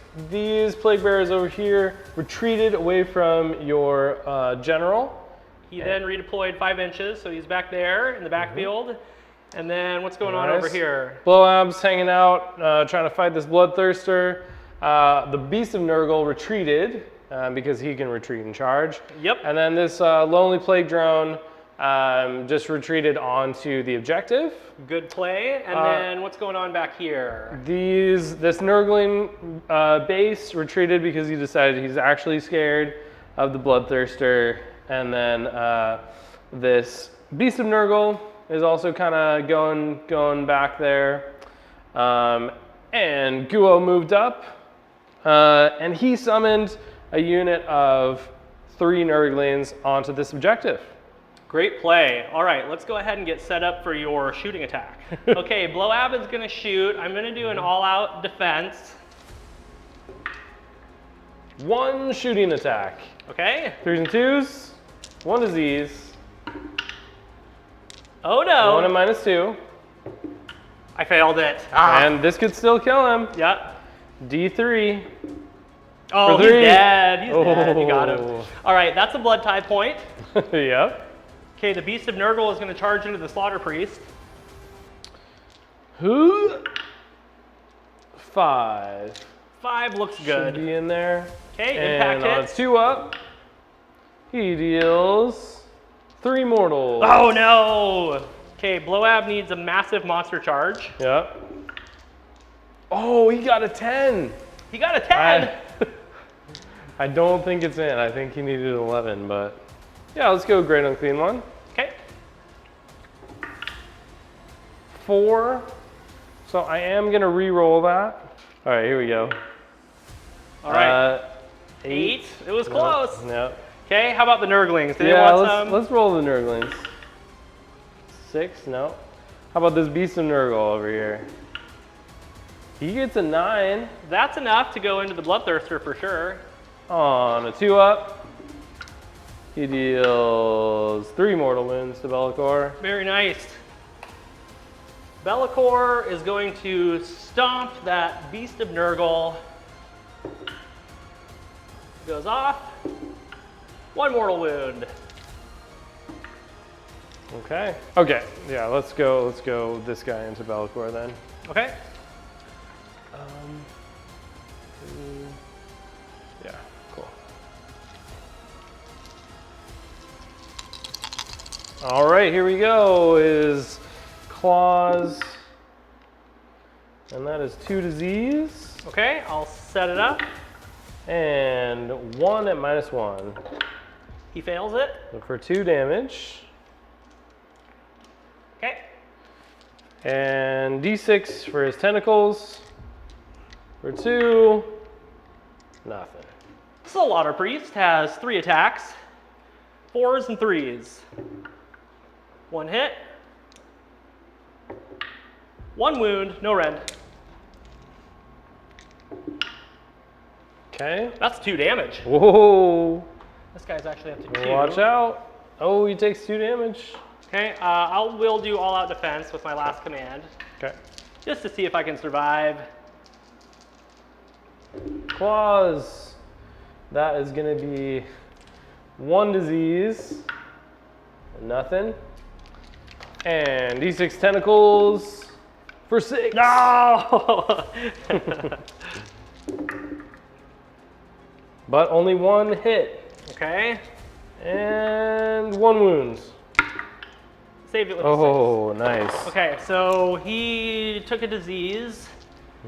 Speaker 2: Plague Bearers over here retreated away from your general.
Speaker 1: He then redeployed 5 inches, so he's back there in the backfield. And then what's going on over here?
Speaker 2: Blowab's hanging out, trying to fight this Bloodthirster. The Beast of Nurgle retreated because he can retreat and charge. Yep. And then this Lonely Plague Drone just retreated onto the objective.
Speaker 1: Good play. And then what's going on back here?
Speaker 2: This Nurgling base retreated because he decided he's actually scared of the Bloodthirster. And then this Beast of Nurgle is also kind of going back there. And Guo moved up, and he summoned a unit of 3 Nurglings onto this objective.
Speaker 1: Great play. All right, let's go ahead and get set up for your shooting attack. Okay, Blowab is going to shoot. I'm going to do an all-out defense.
Speaker 2: 1 shooting attack.
Speaker 1: Okay.
Speaker 2: 3s and 2s. 1 disease.
Speaker 1: Oh no.
Speaker 2: 1 and -2.
Speaker 1: I failed it.
Speaker 2: And this could still kill him.
Speaker 1: Yep.
Speaker 2: D3.
Speaker 1: Oh, he's dead. He's dead. You got him. All right, that's a blood tie point.
Speaker 2: Yep.
Speaker 1: Okay, the Beast of Nurgle is going to charge into the Slaughter Priest.
Speaker 2: Who? 5.
Speaker 1: 5 looks good.
Speaker 2: Should be in there.
Speaker 1: Okay,
Speaker 2: and
Speaker 1: impact hits.
Speaker 2: 2 up. He deals 3 mortals.
Speaker 1: Oh no! Okay, Blowab needs a massive monster charge.
Speaker 2: Yep. Oh, he got a 10.
Speaker 1: He got a 10.
Speaker 2: I don't think it's in. I think he needed 11, but yeah, let's go Great Unclean One.
Speaker 1: Okay.
Speaker 2: 4. So I am gonna re-roll that. All right, here we go.
Speaker 1: All right.
Speaker 2: 8.
Speaker 1: It was close.
Speaker 2: Yep.
Speaker 1: Okay, how about the Nurglings? Did
Speaker 2: Yeah,
Speaker 1: want some?
Speaker 2: let's roll the Nurglings. 6, no. How about this Beast of Nurgle over here? He gets a 9.
Speaker 1: That's enough to go into the Bloodthirster for sure.
Speaker 2: On a 2 up. He deals 3 mortal wounds to Be'lakor.
Speaker 1: Very nice. Be'lakor is going to stomp that Beast of Nurgle. Goes off. 1 mortal wound.
Speaker 2: Okay. Okay. Yeah, let's go this guy into Be'lakor then.
Speaker 1: Okay.
Speaker 2: Yeah, cool. All right, here we go. Is claws, and that is 2 disease.
Speaker 1: Okay, I'll set it up.
Speaker 2: And 1 at -1.
Speaker 1: He fails it.
Speaker 2: So for 2 damage.
Speaker 1: Okay.
Speaker 2: And D6 for his tentacles. For 2, nothing.
Speaker 1: Slaughter Priest has 3 attacks. 4s and 3s. 1 hit. 1 wound, no rend.
Speaker 2: Okay.
Speaker 1: That's 2 damage.
Speaker 2: Whoa.
Speaker 1: This guy's actually up to 2.
Speaker 2: Watch out. Oh, he takes 2 damage.
Speaker 1: Okay, will do all-out defense with my last command.
Speaker 2: Okay.
Speaker 1: Just to see if I can survive.
Speaker 2: Claws. That is going to be 1 disease. Nothing. And D6 tentacles for 6.
Speaker 1: No!
Speaker 2: But only 1 hit.
Speaker 1: Okay.
Speaker 2: And 1 wound.
Speaker 1: Saved it with
Speaker 2: Oh,
Speaker 1: a 6.
Speaker 2: nice.
Speaker 1: Okay, so he took a disease.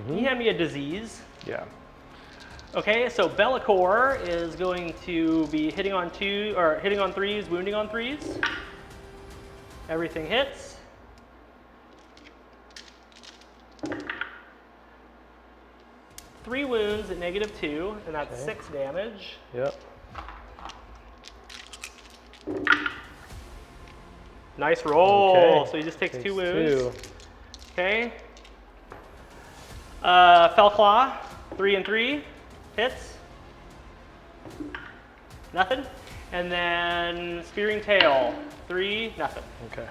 Speaker 1: He had me a disease.
Speaker 2: Yeah.
Speaker 1: Okay, so Be'lakor is going to be hitting on 3s, wounding on 3s. Everything hits. Three wounds at -2, and that's 6 damage.
Speaker 2: Yep.
Speaker 1: Nice roll.
Speaker 2: Okay.
Speaker 1: So he just takes 2
Speaker 2: Takes
Speaker 1: wounds.
Speaker 2: 2.
Speaker 1: Okay. Fellclaw, 3 and 3 hits. Nothing. And then Spearing Tail, 3, nothing.
Speaker 2: Okay.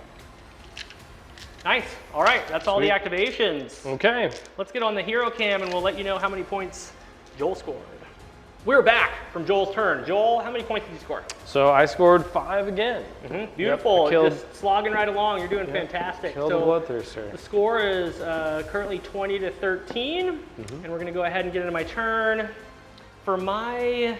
Speaker 1: Nice. All right, that's all the
Speaker 2: Sweet.
Speaker 1: activations.
Speaker 2: Okay.
Speaker 1: Let's get on the hero cam and we'll let you know how many points Joel scored. We're back from Joel's turn. Joel, how many points did you score?
Speaker 2: So I scored 5 again.
Speaker 1: Beautiful.
Speaker 2: Yep, killed-
Speaker 1: Just slogging right along. You're doing fantastic.
Speaker 2: Killed
Speaker 1: So
Speaker 2: the Bloodthirster.
Speaker 1: the score is currently 20 to 13, and we're going to go ahead and get into my turn. For my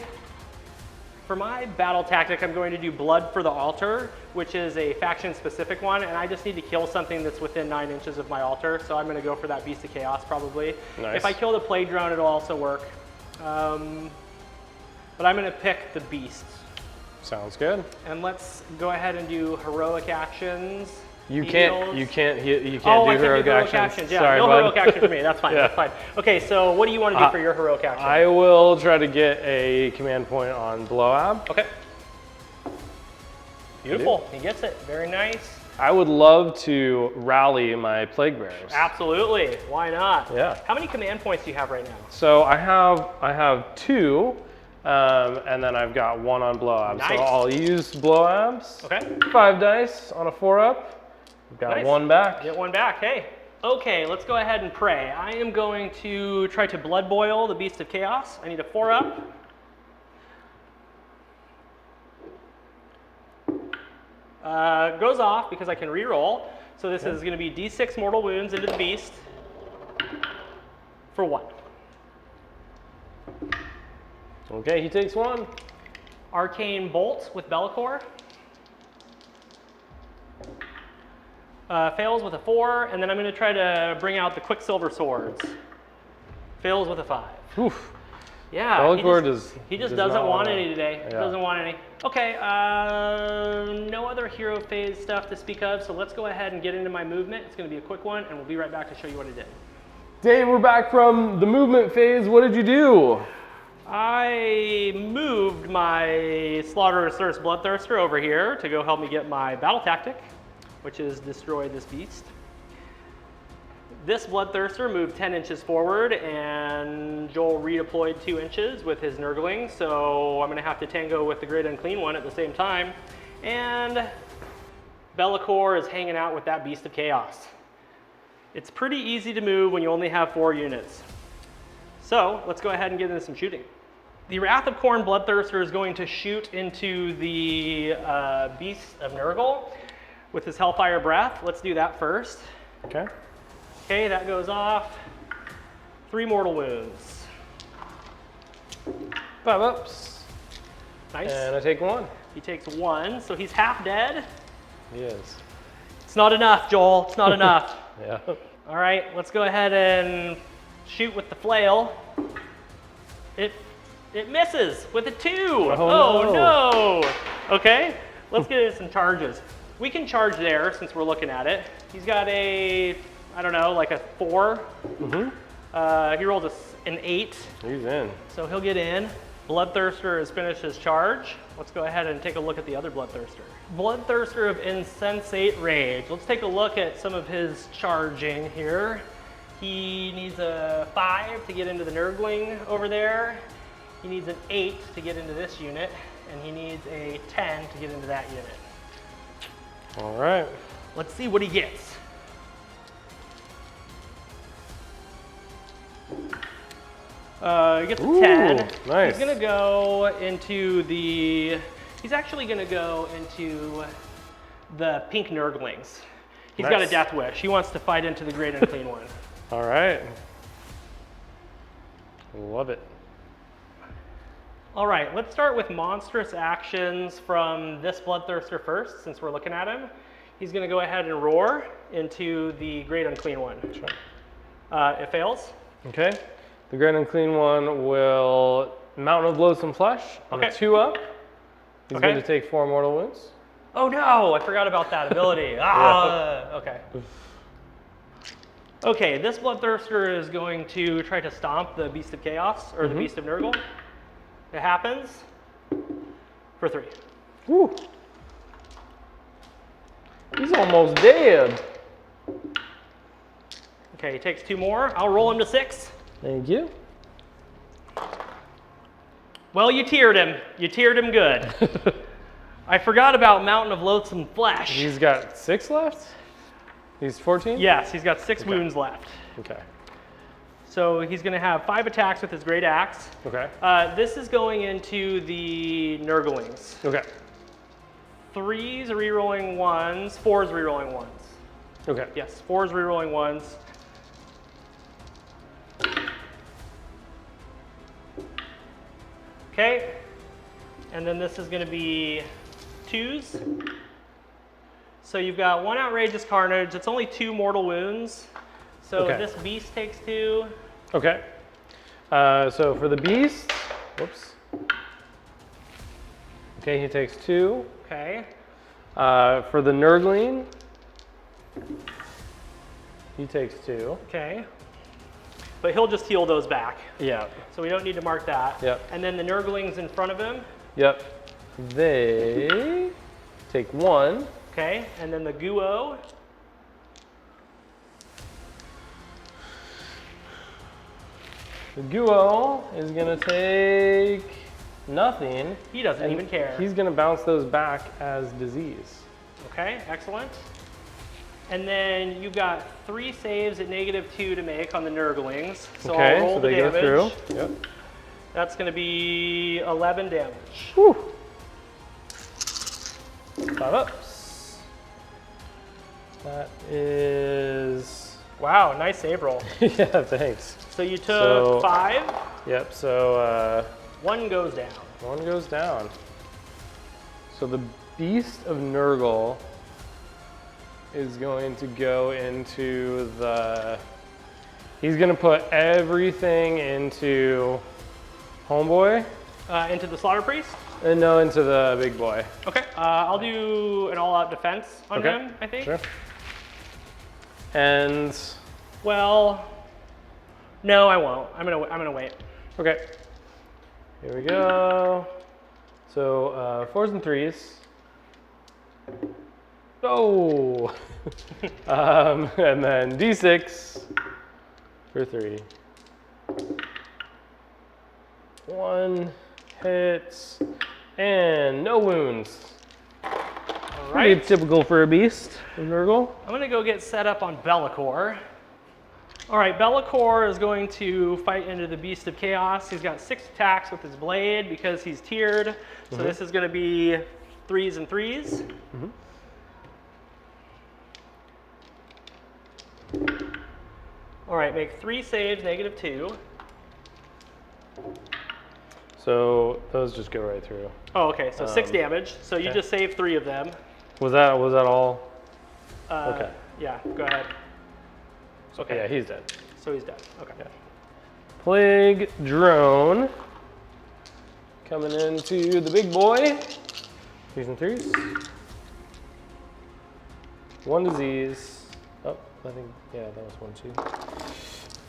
Speaker 1: battle tactic, I'm going to do Blood for the Altar, which is a faction-specific one, and I just need to kill something that's within 9 inches of my altar, so I'm going to go for that Beast of Chaos probably.
Speaker 2: Nice.
Speaker 1: If I kill the Plague Drone, it'll also work. But I'm going to pick the Beast.
Speaker 2: Sounds good.
Speaker 1: And let's go ahead and do heroic actions.
Speaker 2: You
Speaker 1: Heals.
Speaker 2: can't do
Speaker 1: I
Speaker 2: heroic
Speaker 1: can do heroic
Speaker 2: actions.
Speaker 1: Yeah,
Speaker 2: Sorry,
Speaker 1: no
Speaker 2: bud.
Speaker 1: heroic action for me. That's fine.
Speaker 2: Yeah.
Speaker 1: That's fine. Okay, so what do you want to do for your heroic action?
Speaker 2: I will try to get a command point on Blowab.
Speaker 1: Okay. Beautiful. He gets it. Very nice.
Speaker 2: I would love to rally my Plague Bearers.
Speaker 1: Absolutely. Why not?
Speaker 2: Yeah.
Speaker 1: How many command points do you have right now?
Speaker 2: So I have 2, and then I've got 1 on Blowab.
Speaker 1: Nice.
Speaker 2: So I'll use Blowabs.
Speaker 1: Okay.
Speaker 2: 5 dice on a 4-up. I've got
Speaker 1: Nice.
Speaker 2: 1 back.
Speaker 1: Get 1 back. Hey. Okay, let's go ahead and pray. I am going to try to Blood Boil the Beast of Chaos. I need a 4-up. Goes off because I can reroll. So this is going to be D6 mortal wounds into the beast for 1.
Speaker 2: Okay, he takes 1.
Speaker 1: Arcane Bolt with Be'lakor. Fails with a 4, and then I'm going to try to bring out the Quicksilver Swords. Fails with a 5.
Speaker 2: Oof.
Speaker 1: Yeah,
Speaker 2: Be'lakor
Speaker 1: he just
Speaker 2: does
Speaker 1: doesn't
Speaker 2: not
Speaker 1: want
Speaker 2: wanna-
Speaker 1: any today.
Speaker 2: Yeah.
Speaker 1: Doesn't want any. Okay, no other hero phase stuff to speak of, so let's go ahead and get into my movement. It's going to be a quick one, and we'll be right back to show you what I did.
Speaker 2: Dave, we're back from the movement phase. What did you do?
Speaker 1: I moved my Slaughterous Thirst Bloodthirster over here to go help me get my battle tactic, which is destroy this beast. This Bloodthirster moved 10 inches forward, and Joel redeployed 2 inches with his Nurgling, so I'm going to have to tango with the Great Unclean One at the same time. And Be'lakor is hanging out with that Beast of Chaos. It's pretty easy to move when you only have 4 units. So let's go ahead and get into some shooting. The Wrath of Khorne Bloodthirster is going to shoot into the Beast of Nurgle with his Hellfire Breath. Let's do that first.
Speaker 2: Okay.
Speaker 1: Okay, that goes off. 3 mortal wounds.
Speaker 2: 5 ups.
Speaker 1: Nice.
Speaker 2: And I take 1.
Speaker 1: He takes 1, so he's half dead.
Speaker 2: He is.
Speaker 1: It's not enough, Joel. It's not enough.
Speaker 2: Yeah.
Speaker 1: All right, let's go ahead and shoot with the flail. It misses with a 2.
Speaker 2: Oh,
Speaker 1: no. Okay, let's get into some charges. We can charge there since we're looking at it. He's got a, I don't know, like a 4. He rolled an 8,
Speaker 2: He's in.
Speaker 1: so he'll get in. Bloodthirster has finished his charge. Let's go ahead and take a look at the other Bloodthirster. Bloodthirster of Insensate Rage. Let's take a look at some of his charging here. He needs a 5 to get into the Nurgling over there. He needs an 8 to get into this unit, and he needs a 10 to get into that unit.
Speaker 2: All right.
Speaker 1: Let's see what he gets. He gets a 10.
Speaker 2: Nice.
Speaker 1: He's gonna go into the. He's actually gonna go into the pink Nurglings. He's got a
Speaker 2: Nice.
Speaker 1: death wish. He wants to fight into the Great Unclean One.
Speaker 2: All right. Love it.
Speaker 1: All right, let's start with monstrous actions from this Bloodthirster first, since we're looking at him. He's gonna go ahead and roar into the Great Unclean One.
Speaker 2: Sure.
Speaker 1: It fails.
Speaker 2: Okay. The Great Unclean One will Mountain of Loathsome Flesh on a
Speaker 1: Okay.
Speaker 2: 2-up. He's
Speaker 1: Okay.
Speaker 2: going to take 4 mortal wounds.
Speaker 1: Oh no, I forgot about that ability. Okay. Okay, this Bloodthirster is going to try to stomp the Beast of Chaos, or the Beast of Nurgle. It happens for 3.
Speaker 2: Woo. He's almost dead.
Speaker 1: Okay, he takes 2 more. I'll roll him to 6.
Speaker 2: Thank you.
Speaker 1: Well, you tiered him. You tiered him good. I forgot about Mountain of Loathsome Flesh.
Speaker 2: He's got 6 left? He's 14?
Speaker 1: Yes, he's got 6 wounds left.
Speaker 2: Okay.
Speaker 1: So he's going to have 5 attacks with his Great Axe.
Speaker 2: Okay.
Speaker 1: This is going into the Nurglings.
Speaker 2: Okay.
Speaker 1: 3s rerolling 1s, 4s rerolling 1s.
Speaker 2: Okay.
Speaker 1: Yes, 4s rerolling 1s. Okay, and then this is going to be 2s. So you've got 1 outrageous carnage. It's only 2 mortal wounds. So
Speaker 2: Okay.
Speaker 1: this beast takes 2.
Speaker 2: Okay. So for the beast, whoops. Okay, he takes 2.
Speaker 1: Okay.
Speaker 2: For the Nurgling, he takes 2.
Speaker 1: Okay. But he'll just heal those back.
Speaker 2: Yeah.
Speaker 1: So we don't need to mark that.
Speaker 2: Yep.
Speaker 1: And then the Nurglings in front of him.
Speaker 2: Yep. They take 1.
Speaker 1: Okay. And then the Guo.
Speaker 2: The Guo is gonna take nothing.
Speaker 1: He doesn't
Speaker 2: and
Speaker 1: even care.
Speaker 2: He's gonna bounce those back as disease.
Speaker 1: Okay, excellent. And then you've got 3 saves at -2 to make on the Nurglings. So
Speaker 2: Okay,
Speaker 1: I'll roll
Speaker 2: so
Speaker 1: the
Speaker 2: they
Speaker 1: damage.
Speaker 2: go through. Yep.
Speaker 1: That's going to be 11 damage.
Speaker 2: Whew. 5 ups. That is.
Speaker 1: Wow, nice save roll.
Speaker 2: Yeah, thanks.
Speaker 1: So you took
Speaker 2: So-
Speaker 1: 5.
Speaker 2: Yep. So
Speaker 1: 1 goes down.
Speaker 2: 1 goes down. So the Beast of Nurgle is going to go into the. He's going to put everything into Homeboy.
Speaker 1: Into the Slaughter Priest.
Speaker 2: And no, into the big boy.
Speaker 1: Okay. I'll do an all-out defense on
Speaker 2: Okay,
Speaker 1: him, I think.
Speaker 2: Sure. And
Speaker 1: Well, no, I won't. I'm gonna wait.
Speaker 2: okay, here we go. So 4s and 3s. Oh, and then D6 for 3. 1 hits and no wounds.
Speaker 1: All
Speaker 2: Pretty
Speaker 1: right.
Speaker 2: typical for a beast of Nurgle.
Speaker 1: I'm gonna go get set up on Be'lakor. All right, Be'lakor is going to fight into the Beast of Chaos. He's got 6 attacks with his blade because he's tiered. So this is gonna be 3s and 3s. All right, make 3 saves, -2.
Speaker 2: So those just go right through.
Speaker 1: Oh, okay, so 6 damage. So you
Speaker 2: okay.
Speaker 1: just saved 3 of them.
Speaker 2: Was that all?
Speaker 1: Uh,
Speaker 2: Okay.
Speaker 1: Yeah, go ahead. Okay,
Speaker 2: Yeah, he's dead.
Speaker 1: so he's dead. Okay.
Speaker 2: Yeah. Plague Drone coming into the big boy. 3s and 3s. 1 disease. Oh, I think, yeah, that was 1 too.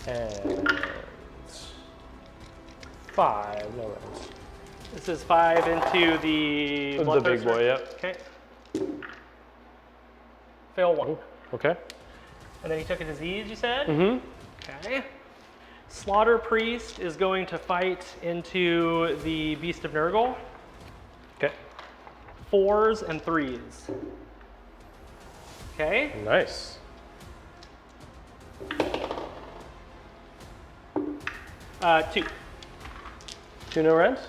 Speaker 2: And 5. No rounds.
Speaker 1: This is 5 into the
Speaker 2: The big
Speaker 1: Bloodthirster.
Speaker 2: boy, yep.
Speaker 1: Okay. Fail 1.
Speaker 2: Okay.
Speaker 1: And then he took a disease, you said?
Speaker 2: Mm-hmm.
Speaker 1: Okay. Slaughter Priest is going to fight into the Beast of Nurgle.
Speaker 2: Okay.
Speaker 1: 4s and 3s. Okay.
Speaker 2: Nice.
Speaker 1: Two.
Speaker 2: 2 no rent?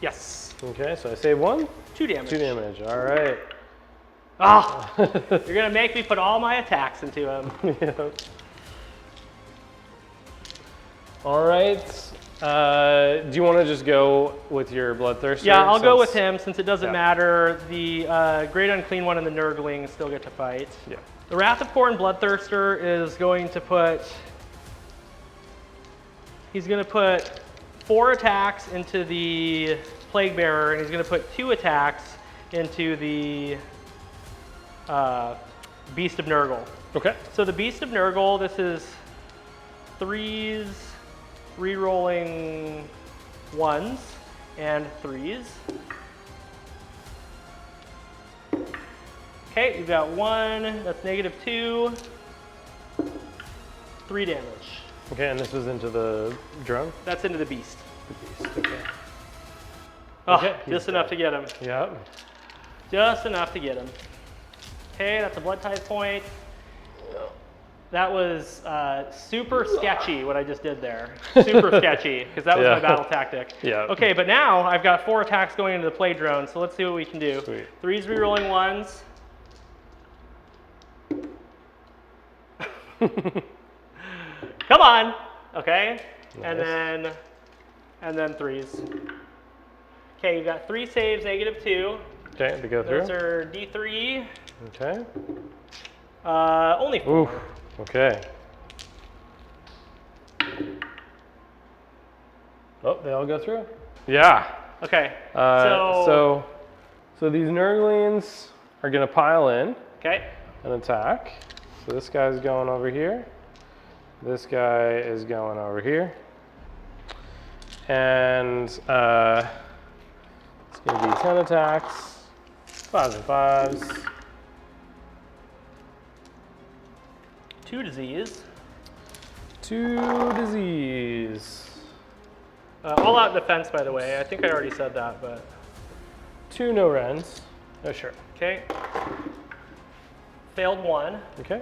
Speaker 1: Yes.
Speaker 2: Okay, so I save 1.
Speaker 1: 2 damage.
Speaker 2: 2 damage, all right.
Speaker 1: Ah! You're gonna make me put all my attacks into him.
Speaker 2: Yeah. All right. Do you want to just go with your Bloodthirster?
Speaker 1: Yeah, I'll go with him since it doesn't
Speaker 2: Yeah.
Speaker 1: matter. The Great Unclean One and the Nurgling still get to fight.
Speaker 2: Yeah.
Speaker 1: The Wrath of Khorne Bloodthirster is going to put... He's going to put 4 attacks into the Plague Bearer, and he's going to put 2 attacks into the Beast of Nurgle.
Speaker 2: Okay.
Speaker 1: So the Beast of Nurgle, this is 3s, re-rolling 1s and 3s. Okay, you've got 1, that's -2, 3 damage.
Speaker 2: Okay, and this was into the drone?
Speaker 1: That's into the Beast.
Speaker 2: The beast, okay.
Speaker 1: Oh,
Speaker 2: Okay,
Speaker 1: just enough to get him.
Speaker 2: Yeah.
Speaker 1: Just enough to get him. Okay, that's a blood type point. That was super sketchy what I just did there. Super sketchy, because that was
Speaker 2: Yeah.
Speaker 1: my battle tactic.
Speaker 2: Yeah.
Speaker 1: Okay, but now I've got 4 attacks going into the play drone, so let's see what we can do.
Speaker 2: Sweet.
Speaker 1: 3s rerolling 1s. Come on! Okay,
Speaker 2: Nice.
Speaker 1: and then 3s. Okay, you got 3 saves, -2.
Speaker 2: Okay, to go through.
Speaker 1: Those are D3.
Speaker 2: Okay.
Speaker 1: Only 4.
Speaker 2: Oof. Okay. Oh, they all go through? Yeah.
Speaker 1: Okay,
Speaker 2: So these Nurglings are gonna pile in
Speaker 1: okay.
Speaker 2: and attack. So this guy's going over here. This guy is going over here. And it's gonna be 10 attacks, 5s and 5s.
Speaker 1: 2 disease.
Speaker 2: 2 disease.
Speaker 1: All out defense, by the way. I think I already said that, but
Speaker 2: 2 no rends. Oh, sure.
Speaker 1: okay. Failed 1.
Speaker 2: Okay.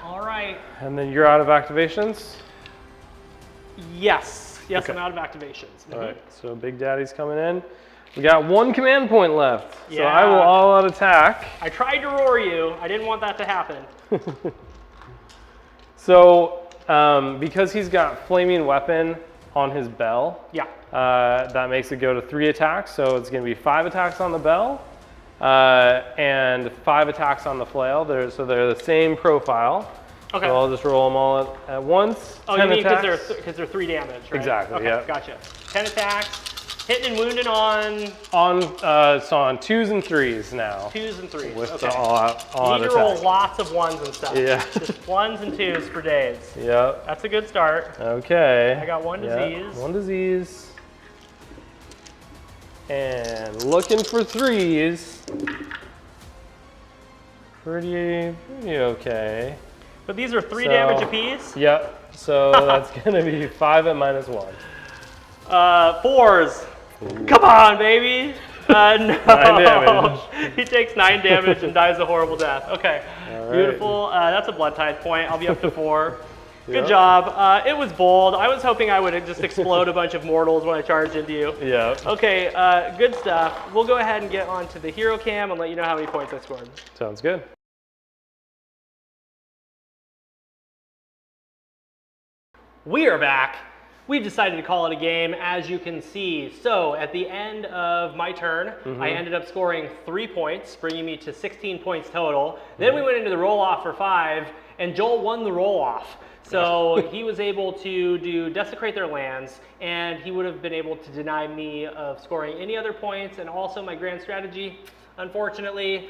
Speaker 1: All right.
Speaker 2: And then you're out of activations.
Speaker 1: Yes. Yes,
Speaker 2: Okay.
Speaker 1: I'm out of activations.
Speaker 2: All right. So Big Daddy's coming in. We got 1 command point left. So I will
Speaker 1: Yeah.
Speaker 2: all out attack.
Speaker 1: I tried to roar you. I didn't want that to happen.
Speaker 2: So because he's got flaming weapon on his bell,
Speaker 1: Yeah.
Speaker 2: that makes it go to 3 attacks. So it's going to be 5 attacks on the bell and 5 attacks on the flail. So they're the same profile.
Speaker 1: Okay.
Speaker 2: So I'll just roll them all at once.
Speaker 1: Oh,
Speaker 2: 10
Speaker 1: you mean
Speaker 2: attacks.
Speaker 1: because they're 3 damage, right?
Speaker 2: Exactly,
Speaker 1: Okay,
Speaker 2: yeah.
Speaker 1: gotcha. 10 attacks. Hitting and wounding on
Speaker 2: So on 2s and 3s now.
Speaker 1: 2s and 3s.
Speaker 2: With
Speaker 1: Okay.
Speaker 2: the all out
Speaker 1: You need to roll
Speaker 2: attack.
Speaker 1: lots of 1s and stuff.
Speaker 2: Yeah.
Speaker 1: Just 1s and 2s for days.
Speaker 2: Yep.
Speaker 1: That's a good start.
Speaker 2: Okay.
Speaker 1: I got 1
Speaker 2: Yeah,
Speaker 1: disease.
Speaker 2: 1 disease. And looking for 3s. Pretty okay.
Speaker 1: But these are 3
Speaker 2: So-
Speaker 1: damage apiece.
Speaker 2: Yep. So that's gonna be 5 at -1.
Speaker 1: 4s. Come on, baby. No.
Speaker 2: 9 damage.
Speaker 1: He takes 9 damage and dies a horrible death. Okay.
Speaker 2: All right.
Speaker 1: Beautiful. That's a blood type point. I'll be up to 4. Good
Speaker 2: Yep.
Speaker 1: job. It was bold. I was hoping I would just explode a bunch of mortals when I charged into you.
Speaker 2: Yeah.
Speaker 1: Okay, good stuff. We'll go ahead and get on to the hero cam and let you know how many points I scored.
Speaker 2: Sounds good.
Speaker 1: We are back. We've decided to call it a game, as you can see. So at the end of my turn, I ended up scoring 3 points, bringing me to 16 points total. Then we went into the roll-off for 5, and Joel won the roll-off. So he was able to do desecrate their lands, and he would have been able to deny me of scoring any other points, and also my grand strategy, unfortunately,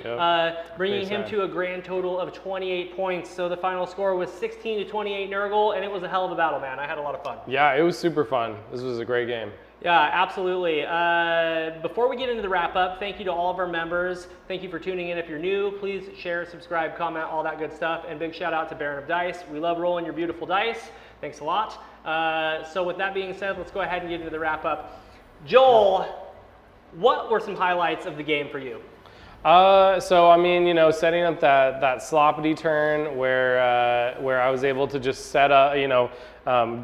Speaker 1: bringing him to a grand total of 28 points. So the final score was 16 to 28 Nurgle, and it was a hell of a battle, man. I had a lot of fun.
Speaker 2: Yeah, it was super fun. This was a great game.
Speaker 1: Yeah, absolutely. Before we get into the wrap up, thank you to all of our members. Thank you for tuning in. If you're new, please share, subscribe, comment, all that good stuff. And big shout out to Baron of Dice. We love rolling your beautiful dice. Thanks a lot. So with that being said, let's go ahead and get into the wrap up. Joel, what were some highlights of the game for you?
Speaker 2: So I mean, you know, setting up that sloppity turn where I was able to just set up, you know,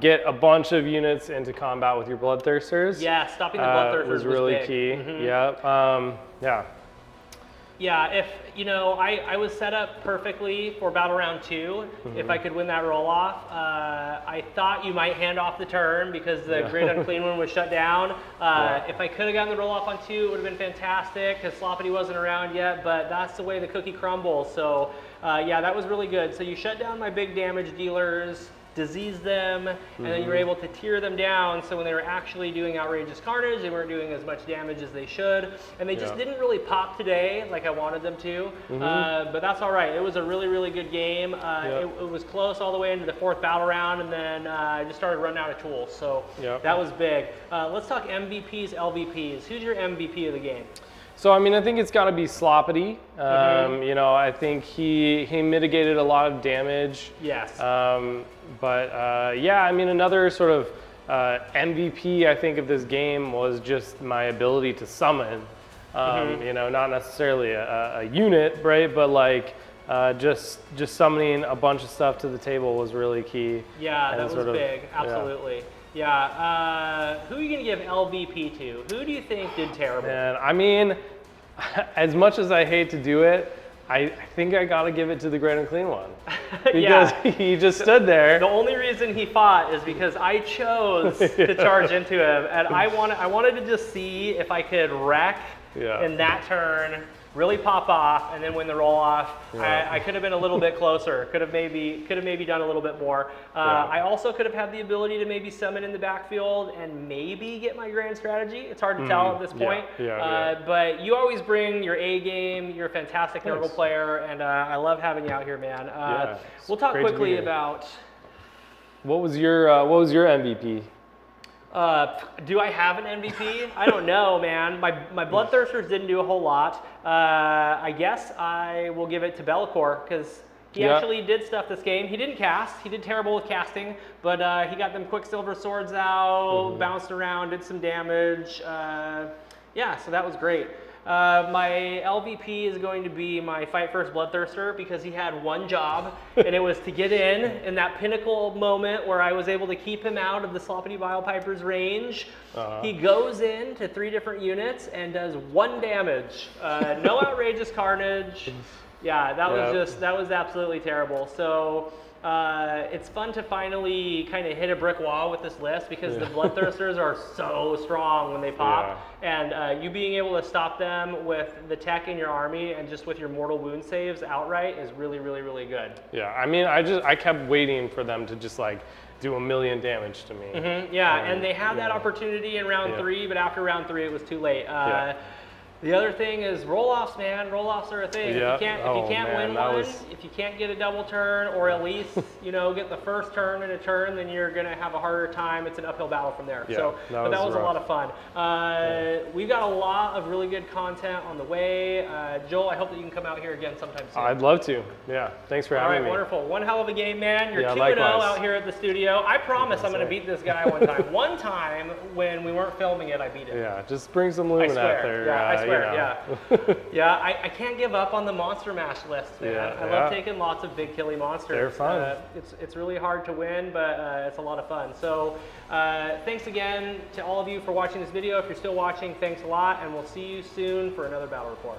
Speaker 2: get a bunch of units into combat with your Bloodthirsters.
Speaker 1: Yeah, stopping the Bloodthirsters
Speaker 2: was really
Speaker 1: big.
Speaker 2: key.
Speaker 1: Mm-hmm.
Speaker 2: Yep. Yeah.
Speaker 1: Yeah, if, you know, I was set up perfectly for battle round 2. If I could win that roll off. I thought you might hand off the turn because the Great Unclean One was shut down. If I could have gotten the roll off on 2, it would have been fantastic because Sloppity wasn't around yet, but that's the way the cookie crumbles. So yeah, that was really good. So you shut down my big damage dealers, diseased them, and then you were able to tear them down, so when they were actually doing outrageous carnage, they weren't doing as much damage as they should, and they just didn't really pop today like I wanted them to, but that's all right. It was a really, really good game. It was close all the way into the 4th battle round, and then I just started running out of tools, so that was big. Let's talk MVPs, LVPs. Who's your MVP of the game?
Speaker 2: So I mean, I think it's got to be Sloppity. You know, I think he mitigated a lot of damage.
Speaker 1: Yes.
Speaker 2: Yeah, I mean, another sort of MVP I think of this game was just my ability to summon. You know, not necessarily a unit, right? But like just summoning a bunch of stuff to the table was really key.
Speaker 1: Yeah, that was big. Absolutely. Yeah, who are you going to give LVP to? Who do you think did terrible?
Speaker 2: And I mean, as much as I hate to do it, I think I got to give it to the Great Unclean One. Because he just stood there.
Speaker 1: The only reason he fought is because I chose to charge into him, and I wanted to just see if I could wreck in that turn, really pop off, and then win the roll off. I could have been a little bit closer. Could have maybe done a little bit more. I also could have had the ability to maybe summon in the backfield and maybe get my grand strategy. It's hard to tell at this point. But you always bring your A game. You're a fantastic Nurgle player, and I love having you out here, man. We'll talk quickly about.
Speaker 2: What was your MVP?
Speaker 1: Do I have an MVP? I don't know, man. My Bloodthirsters didn't do a whole lot. I guess I will give it to Be'lakor because he actually did stuff this game. He didn't cast. He did terrible with casting, but he got them Quicksilver swords out, bounced around, did some damage. Yeah, so that was great. My LVP is going to be my Fight First Bloodthirster because he had one job, and it was to get in that pinnacle moment where I was able to keep him out of the Sloppity Bilepiper's range. He goes into 3 different units and does 1 damage. No outrageous carnage. Yeah, that was absolutely terrible. So it's fun to finally kind of hit a brick wall with this list because the Bloodthirsters are so strong when they pop, and you being able to stop them with the tech in your army and just with your mortal wound saves outright is really, really, really good.
Speaker 2: Yeah, I mean, I kept waiting for them to just like do 1,000,000 damage to me.
Speaker 1: And they had that opportunity in round 3, but after round 3 it was too late. The other thing is roll-offs, man. Roll-offs are a thing.
Speaker 2: Yeah.
Speaker 1: If you can't win one, if you can't get a double turn, or at least get the first turn in a turn, then you're gonna have a harder time. It's an uphill battle from there.
Speaker 2: Yeah,
Speaker 1: but that was a lot of fun. We've got a lot of really good content on the way. Joel, I hope that you can come out here again sometime soon.
Speaker 2: I'd love to. Yeah, thanks for having me.
Speaker 1: All right, wonderful. One hell of a game, man. You're 2-0 out here at the studio. I promise I'm gonna beat this guy one time. One time when we weren't filming it, I beat him.
Speaker 2: Yeah, just bring some lumen out there.
Speaker 1: Yeah, I swear. I can't give up on the monster mash list, man. I love taking lots of big killy monsters.
Speaker 2: They're fun.
Speaker 1: It's really hard to win, but it's a lot of fun. So thanks again to all of you for watching this video. If you're still watching, thanks a lot, and we'll see you soon for another battle report.